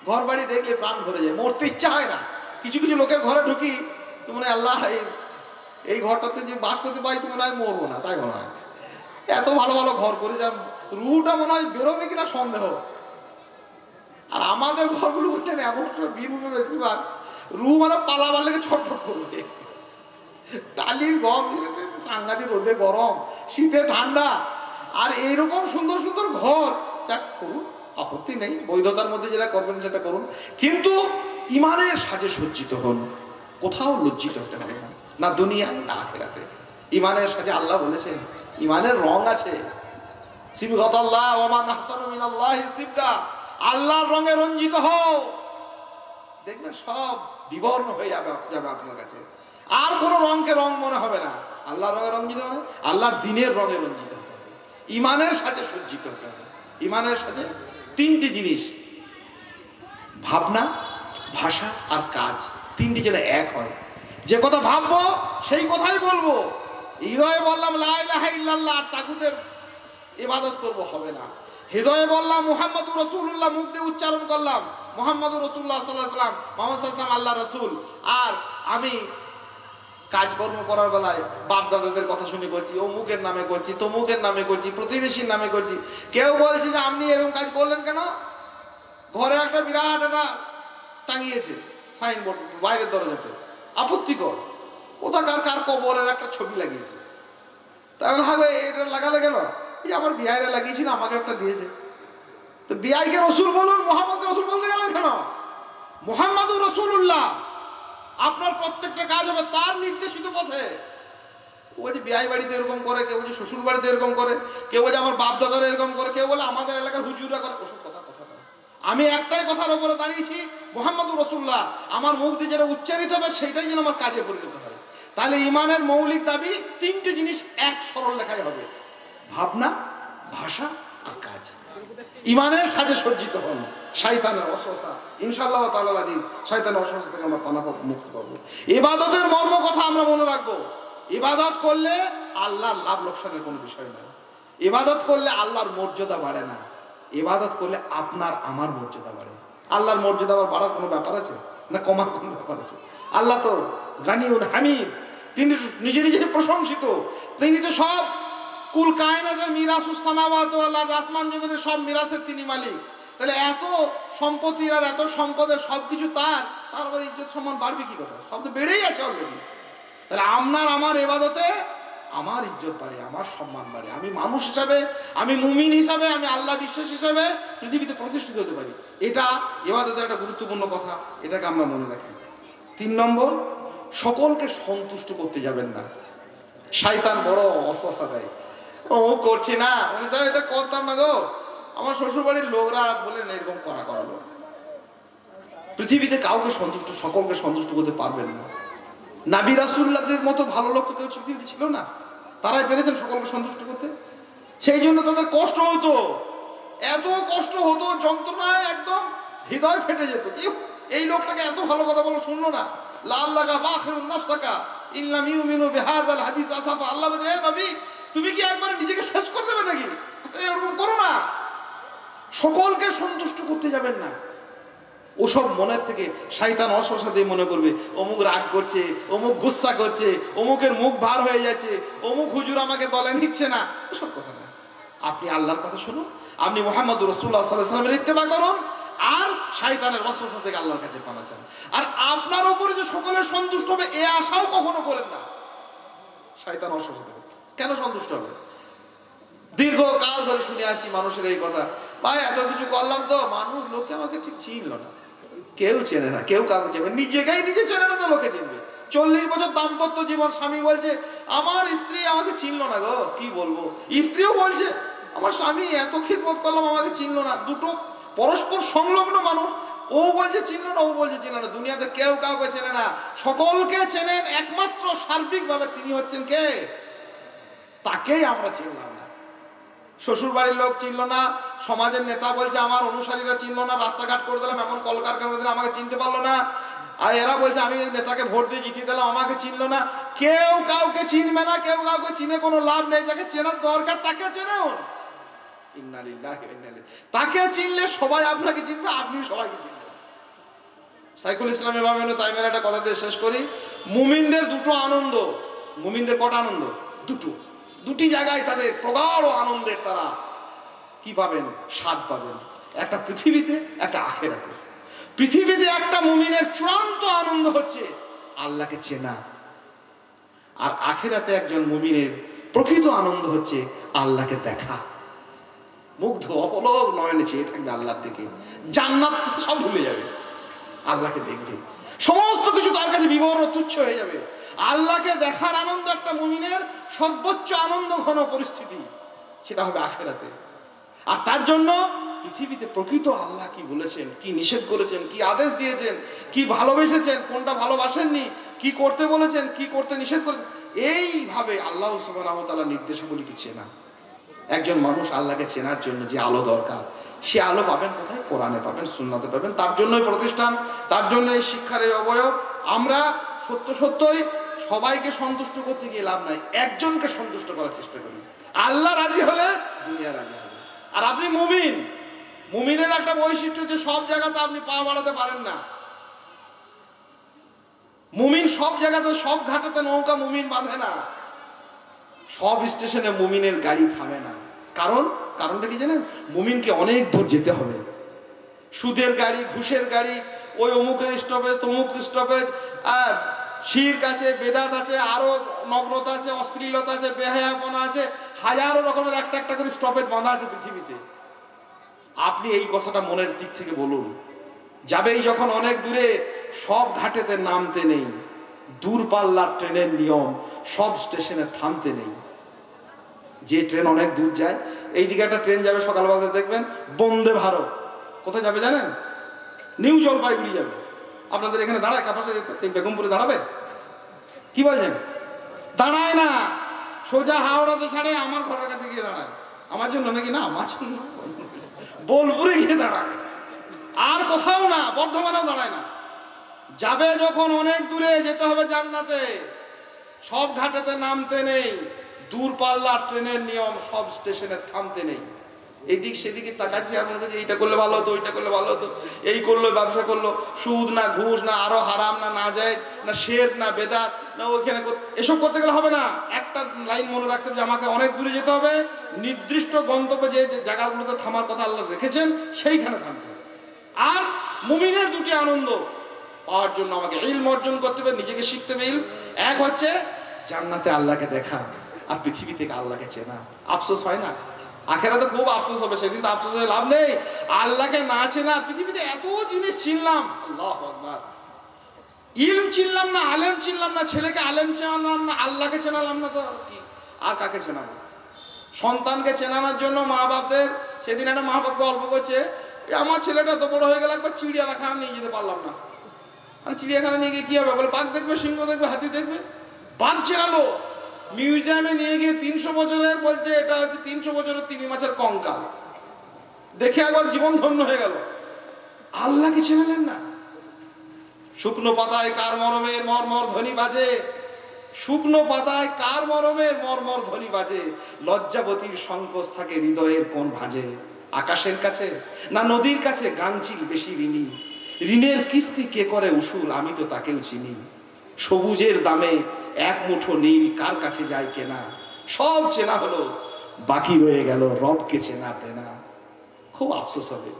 ঘর বাড়ি দেখলে প্রাণ ভরে যায়, মরতে ইচ্ছা হয় না। কিছু কিছু লোকের ঘরে ঢুকি তো মনে হয় আল্লাহ এই ঘরটাতে যে বাস করতে পাই তো মনে হয় মরবো না, তাই মনে হয়। এত ভালো ভালো ঘর করে যা রুটা মনে হয় বেরোবে কিনা সন্দেহ। আর আমাদের ঘরগুলো বুঝলেন এমন বীরভূমে বেশিরভাগ রু মানে পালাবার লেগে ছটফট করবে। টালির ঘর, সাংঘাতিক, রোদে গরম, শীতে ঠান্ডা, আর এইরকম সুন্দর সুন্দর ঘর, যাক করুন, আপত্তি নেই, বৈধতার মধ্যে যেটা করবেন সেটা করুন, কিন্তু ইমানের সাজে সজ্জিত হন, কোথাও লজ্জিত হতে হবে না, না দুনিয়া না আখিরাতে। ইমানের সাজে আল্লাহ বলেছেন ইমানের রং আছে, সিবগাতাল্লাহ ওয়া মান আহসানু মিনাল্লাহি সিবগা, আল্লাহর রঙে রঞ্জিত হও, দেখবেন সব বিবর্ণ হয়ে যাবে আপনার কাছে, আর কোনো রঙকে রং মনে হবে না। আল্লাহর রঙে রঞ্জিত মানে আল্লাহর দ্বীনের রঙে রঞ্জিত হতে হবে, ইমানের সাথে সজ্জিত হতে হবে। ইমানের সাথে 3টি জিনিস, ভাবনা, ভাষা আর কাজ, 3টি যেন এক হয়। যে কথা ভাববো সেই কথাই বলবো, হৃদয়ে বললাম লা ইলাহা ইল্লাল্লাহ, আর তাগুতের ইবাদত করবো হবে না। হৃদয়ে বললাম মুহাম্মাদুর রাসূলুল্লাহ, মুখ দিয়ে উচ্চারণ করলাম মুহাম্মাদুর রাসূলুল্লাহ সাল্লাল্লাহু আলাইহি ওয়াসাল্লাম, মুহাম্মদ সাল্লাল্লাহু আলাইহি ওয়াসাল্লাম আল্লাহ রাসূল, আর আমি কাজকর্ম করার বেলায় বাপ দাদাদের কথা শুনে করছি, অমুকের নামে করছি, তমুকের নামে করছি, প্রতিবেশীর নামে করছি। কেউ বলছে যে আপনি এরকম কাজ করলেন কেন? ঘরে একটা বিরাট একটা টাঙিয়েছে সাইনবোর্ড বাইরের দরজাতে, আপত্তিকর, কোথাকার কার কবরের একটা ছবি লাগিয়েছে। তাহলে হবে এটা লাগালে কেন? এই আমার বিআইরা লাগিয়েছিল, আমাকে একটা দিয়েছে, তো বিআইকে রসুল বলুন, মুহাম্মদ রসুল বলতে গেলেন কেন? মুহাম্মাদুর রাসূলুল্লাহ, আপনার প্রত্যেকটা কাজ হবে তার নির্দেশিত পথে। ও বলছে বিআই বাড়িতে এরকম করে, কেউ বলছে শ্বশুর বাড়িতে এরকম করে, কেউ বলছে আমার বাপ দাদারা এরকম করে, কেউ বলে আমাদের এলাকার হুজুররা করে। ওসব কথা না, আমি একটাই কথার উপরে দাঁড়িয়েছি, মুহাম্মাদুর রাসূলুল্লাহ, আমার মুখ দিয়ে যেটা উচ্চারিত হবে সেটাই যেন আমার কাজে পরিণত হয়। তাহলে ইমানের মৌলিক দাবি 3টে জিনিস এক সরল লেখায় হবে, ভাবনা, ভাষা আর কাজ। ইমানের সাজে সজ্জিত হন, শয়তানের ওয়াসওয়াসা ইনশাআল্লাহ তাআলা আজিজ, শয়তানের ওয়াসওয়াসা থেকে আমরা পানা মুক্ত পাবো। ইবাদতের মর্ম কথা আমরা মনে রাখবো, ইবাদত করলে আল্লাহর লাভ লোকসানের কোনো বিষয় নয়। ইবাদত করলে আল্লাহর মর্যাদা বাড়ে না, ইবাদত করলে আপনার আমার মর্যাদা বাড়ে। আল্লাহর মর্যাদা বাড়ার কোনো ব্যাপার আছে না, কমার কোনো ব্যাপার আছে? আল্লাহ তো গানিউন হামিদ, তিনি নিজে নিজে প্রশংসিত, তিনি তো সব কুল কায়নাতের মিরাসুস সামাওয়াত ওয়াল আরদ, আসমান জমিনের সব মিরাসের তিনি মালিক। তাহলে এত সম্পত্তি আর এত সম্পদের সবকিছু তার আবার ইজ্জত সম্মান বাড়বে কি কথা? সব তো বেড়েই আছে অলরেডি। তাহলে আপনার আমার ইবাদতে আমার ইজ্জত বাড়ে, আমার সম্মান বাড়ে, আমি মানুষ হিসাবে, আমি মুমিন হিসাবে, আমি আল্লাহ বিশ্বাস হিসাবে পৃথিবীতে প্রতিষ্ঠিত হতে পারি। এটা ইবাদতের একটা গুরুত্বপূর্ণ কথা, এটাকে আমরা মনে রাখি। 3 নম্বর, সকলকে সন্তুষ্ট করতে যাবেন না। শয়তান বড় ওয়াসওয়াসা দেয়, ও করছি না, এটা করতাম না গো, আমার শ্বশুর বাড়ির লোকরা বলে না এরকম করালো। পৃথিবীতে কাউকে সন্তুষ্ট, সকলকে সন্তুষ্ট করতে পারবেন না। নবী রাসূলুল্লাহদের মতো ভালো লোক তো কেউ পৃথিবীতে ছিল না, তারাই পেরেছেন সকলকে সন্তুষ্ট করতে। সেই জন্য তাদের কষ্ট হতো, এত কষ্ট হতো, যন্ত্রণায় একদম হৃদয় ফেটে যেত। এই লোকটাকে এত ভালো কথা বলো শুনলো না, লাআল্লাকা বাখিরুন নাফসাকা ইন লাম ইউমিনু বিহাযাল হাদিস আসাফা। আল্লাহ বলে, হে নবী, তুমি কি একবারে নিজেকে শেষ করে দেবে নাকি? এরকম করো না, সকলকে সন্তুষ্ট করতে যাবেন না। ওসব মনের থেকে শয়তান ওয়াসওয়াসা দিয়ে মনে করবে অমুক রাগ করছে, অমুক গুসা করছে, অমুকের মুখ ভার হয়ে যাচ্ছে, অমুক হুজুর আমাকে দলে নিচ্ছে না। ওসব কথা না, আপনি আল্লাহর কথা শুনুন, আপনি মুহাম্মদুর রাসূলুল্লাহ সাল্লাল্লাহু আলাইহি ওয়াসাল্লামের ইত্তেবা করুন, আর শয়তানের ওয়াসওয়াসা থেকে আল্লাহর কাছে পানা চান। আর আপনার উপরে যে সকলে সন্তুষ্ট হবে এ আশাও কখনো করেন না। শয়তান ওয়াসওয়াসা দেবে, কেন সন্তুষ্ট হবে? দীর্ঘকাল ধরে শুনে আসছি মানুষের এই কথা, ভাই এত কিছু করলাম তো মানুষ লোকে আমাকে ঠিক চিনল না, কেউ চেনে না, কেউ কাউকে চেনে, নিজেকেই নিজে চেনে না তো লোকে চিনবে। 40 বছর দাম্পত্য জীবন, স্বামী বলছে আমার স্ত্রী আমাকে চিনলো না গো, কি বলবো। স্ত্রীও বলছে আমার স্বামী এত খিদমত করলাম আমাকে চিনলো না। দুটো পরস্পর সংলগ্ন মানুষ, ও বলছে চিনলো না, ও বলছে চিনলো না। দুনিয়াতে কেউ কাউকে চেনে না, সকলকে চেনেন একমাত্র সার্বিকভাবে তিনি হচ্ছেন কে? তাকেই আমরা চিনলাম না। শ্বশুর বাড়ির লোক চিনলো না, সমাজের নেতা বলছে আমার অনুসারীরা চিনলো না, রাস্তাঘাট করে দিলাম, এমন কলকারখানা দিলাম আমাকে চিনতে পারলো না, আর এরা বলছে আমি নেতাকে ভোট দিয়ে জিতিয়ে দিলাম আমাকে চিনলো না। কেউ কাউকে চিনবে না, কেউ কাউকে চিনে কোনো লাভ নেই। যাকে চেনার দরকার তাকে চেনেও। ইন্না লিল্লাহি ওয়া ইন্না ইলাইহি। তাকে চিনলে সবাই আপনাকে চিনবে, আপনিও সবাইকে চিনবেন। সাইকুল ইসলাম ইমাম ইবনে তাইমিয়ার একটা কথা দিয়ে শেষ করি। মুমিনদের দুটো আনন্দ। মুমিনদের কটা আনন্দ? দুটো। দুটি জায়গায় তাদের প্রগাঢ় আনন্দের তারা কি পাবেন? স্বাদ পাবেন। একটা পৃথিবীতে, একটা আখিরাতে। পৃথিবীতে একটা মুমিনের চূড়ান্ত আনন্দ হচ্ছে আল্লাহকে চেনা, আর আখিরাতে একজন মুমিনের প্রকৃত আনন্দ হচ্ছে আল্লাহকে দেখা। মুগ্ধ অপলক নয়নে চেয়ে থাকবে আল্লাহর দিকে, জান্নাত সব ভুলে যাবে, আল্লাহকে দেখবে, সমস্ত কিছু তার কাছে বিবর্ণ তুচ্ছ হয়ে যাবে। আল্লাহকে দেখার আনন্দ একটা মুমিনের সর্বোচ্চ আনন্দ ঘন পরিস্থিতি, সেটা হবে আখিরাতে। আর তার জন্য পৃথিবীতে প্রকৃত আল্লাহ কি বলেছেন, কি নিষেধ করেছেন, কি আদেশ দিয়েছেন, কি ভালোবেসেছেন, কোনটা ভালোবাসেননি, কি করতে বলেছেন, কি করতে নিষেধ করেছেন, এইভাবে আল্লাহ সুবহানাহু ওয়া তাআলার নির্দেশাবলীকে চেনা। একজন মানুষ আল্লাহকে চেনার জন্য যে আলো দরকার, সে আলো পাবেন কোথায়? কোরআনে পাবেন, সুন্নাতে পাবেন। তার জন্যই প্রতিষ্ঠান, তার জন্য এই শিক্ষার এই অবয়ব। আমরা সত্যই সবাইকে সন্তুষ্ট করতে গিয়ে লাভ নাই, একজনকে সন্তুষ্ট করার চেষ্টা করি। আল্লাহ রাজি হলে দুনিয়া রাজি হবে। আর আপনি মুমিন, মুমিনের একটা বৈশিষ্ট্য যে সব জায়গাতে আপনি পা বাড়াতে পারেন না। মুমিন সব জায়গাতে, সব ঘাটেতে নৌকা মুমিন বাঁধে না, সব স্টেশনে মুমিনের গাড়ি থামে না। কারণটা কি জানেন? মুমিনকে অনেক দূর যেতে হবে। সুদের গাড়ি, ঘুষের গাড়ি, ওই অমুকের স্টপেজ, তমুক স্টপেজ, শিরক আছে, বেদাত আছে, আরো নগ্নতা আছে, অশ্লীলতা আছে, বেহায়াপনা আছে, হাজারো রকমের একটা একটা করে স্টপেজ বাঁধা আছে পৃথিবীতে। আপনি এই কথাটা মনের দিক থেকে বলুন, যাবেই যখন অনেক দূরে, সব ঘাটেতে নামতে নেই। দূরপাল্লার ট্রেনের নিয়ম, সব স্টেশনে থামতে নেই। যে ট্রেন অনেক দূর যায়, এইদিকে একটা ট্রেন যাবে সকালবেলা দেখবেন, বন্দে ভারত, কোথায় যাবে জানেন? নিউ জলপাইগুড়ি যাবে। আপনাদের এখানে দাঁড়ায়? কাপাসে বেগমপুরে দাঁড়াবে? কি বলছেন? দাঁড়ায় না, সোজা হাওড়াতে ছাড়ে আমার ঘরের কাছে গিয়ে দাঁড়ায়। আমার জন্য নাকি? না, আমার জন্য বোলপুরে গিয়ে দাঁড়ায়, আর কোথাও না, বর্ধমানেও দাঁড়ায় না। যাবে যখন অনেক দূরে, যেতে হবে জান্নাতে, সব ঘাটেতে নামতে নেই। দূরপাল্লার ট্রেনের নিয়ম, সব স্টেশনে থামতে নেই। এইদিক সেদিকে তাকাচ্ছি, আর মনে করছি এইটা করলে ভালো হতো, ওইটা করলে ভালো হতো, এই করলো, ব্যবসা করলো, সুদ না ঘুষ না আরো হারাম না যায় না শেরক না বেদাত না ওইখানে, এসব করতে গেলে হবে না। একটা লাইন মনে রাখতে হবে যে আমাকে অনেক দূরে যেতে হবে, নির্দিষ্ট গন্তব্যে যে জায়গাগুলোতে থামার কথা আল্লাহ রেখেছেন সেইখানে থামতে হবে। আর মুমিনের দুটি আনন্দ পাওয়ার জন্য আমাকে ইলম অর্জন করতে হবে, নিজেকে শিখতে হবে। ইলম এক হচ্ছে জান্নাতে আল্লাহকে দেখা, আর পৃথিবী থেকে আল্লাহকে চেনা। আফসোস হয় না? আখেরাতে খুব আফসোস হবে, সেদিন তো আফসোস হয়ে লাভ নেই। আল্লাহকে না চেনা, পৃথিবীতে এত জিনিস চিনলাম, আল্লাহু আকবার, ইলম চিনলাম না, আলেম চিনলাম না, ছেলেকে আলেম চেনালাম না, আল্লাহকে চেনালাম না, তো কি আর কাকে চেনাবো? সন্তানকে চেনানোর জন্য মা বাপদের, সেদিন একটা মা বাপ গল্প করছে, আমার ছেলেটা তো বড় হয়ে গেল, একবার চিড়িয়াখানা নিয়ে যেতে পারলাম না। আর চিড়িয়াখানা নিয়ে গিয়ে কি হবে? বলে বাঘ দেখবে, সিংহ দেখবে, হাতি দেখবে। বাঘ চেনালো, মিউজিয়ামে নিয়ে গিয়ে 300 বছরের, বলছে এটা হচ্ছে 300 বছরের তিমি মাছের কঙ্কাল, দেখে একবার জীবন ধন্য হয়ে গেল। আল্লাহকে চেনালেন না। শুকনো পাতায় কার মরমের মরমর ধ্বনি বাজে, শুকনো পাতায় কার মরমের মরমর ধ্বনি বাজে, লজ্জাবতীর সংকোচ থাকে হৃদয়ের কোন ভাজে। আকাশের কাছে না নদীর কাছে গাংচিল বেশি ঋণী, ঋণের কিস্তি কে করে উসুল, আমি তো তাকেও চিনি। সবুজের দামে এক মুঠো নীল কার কাছে যায় কেনা, সব চেনা হলো, বাকি রয়ে গেল রবকে চেনা দেনা। খুব আফসোস হবে,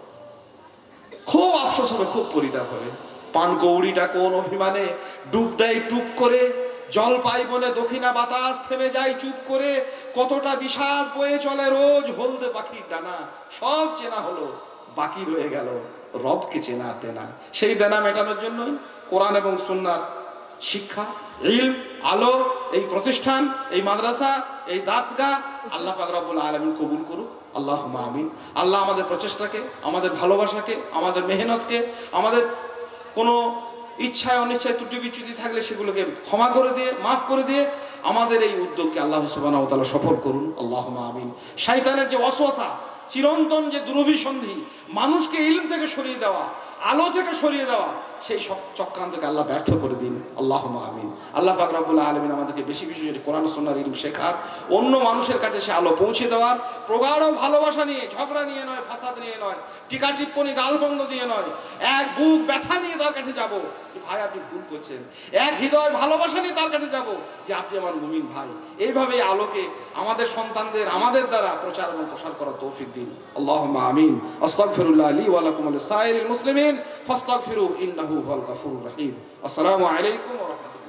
খুব আফসোস হবে, খুব পরিতাপ হবে। পানকৌড়িটা কোন অভিমানে ডুব দেয় টুপ করে, জল পাই বলে দক্ষিণা বাতাস থেমে যায় চুপ করে, কতটা বিষাদ বয়ে চলে রোজ হলদে পাখির ডানা, সব চেনা হলো বাকি রয়ে গেল রবকে চেনার দেনা। সেই দেনা মেটানোর জন্যই কোরআন এবং সুন্নাহর শিক্ষা, ইলম, আলো, এই প্রতিষ্ঠান, এই মাদ্রাসা, এই দাসগাহ আল্লাহ পাক রব্বুল আলামিন কবুল করুক, আল্লাহুম্মা আমিন। আল্লাহ আমাদের প্রচেষ্টাকে, আমাদের ভালোবাসাকে, আমাদের মেহনতকে, আমাদের কোনো ইচ্ছায় অনিচ্ছায় ত্রুটি বিচ্যুতি থাকলে সেগুলোকে ক্ষমা করে দিয়ে, মাফ করে দিয়ে আমাদের এই উদ্যোগকে আল্লাহ সুবহানাহু ওয়া তাআলা সফল করুন, আল্লাহুম্মা আমিন। শয়তানের যে ওয়াসওয়াসা, চিরন্তন যে দুরভিসন্ধি, মানুষকে ইলম থেকে সরিয়ে দেওয়া, আলো থেকে সরিয়ে দেওয়া, সেই সব চক্রান্তকে আল্লাহ ব্যর্থ করে দিন, আল্লাহুম্মা আমিন। আল্লাহ পাক রব্বুল আলামিন আমাদেরকে বেশি বেশি কোরআন সুন্নাহর ইলম শেখার, অন্য মানুষের কাছে সে আলো পৌঁছে দেওয়ার, প্রগাঢ় ভালোবাসা নিয়ে, ঝগড়া নিয়ে নয়, ফাসাদ নিয়ে নয়, টিকা টিপ্পনি গালবন্ধ দিয়ে নয়, এক বুক ব্যথা নিয়ে তার কাছে যাব যে ভাই আপনি ভুল করছেন, এক হৃদয় ভালোবাসা নিয়ে তার কাছে যাব যে আপনি আমার মুমিন ভাই। এইভাবে এই আলোকে আমাদের সন্তানদের, আমাদের দ্বারা প্রচার এবং প্রসার করার তৌফিক দিন, আল্লাহুম্মা আমিন। আস্তাগফিরুল্লাহ লি ওয়া লাকুম ওয়া লিসাইরিল মুসলিমিন ফাস্তাগফিরু ইন্নাহু হুয়াল গাফুরুর রহিম। আসসালামু আলাইকুম ওয়া রাহমাতুল্লাহ।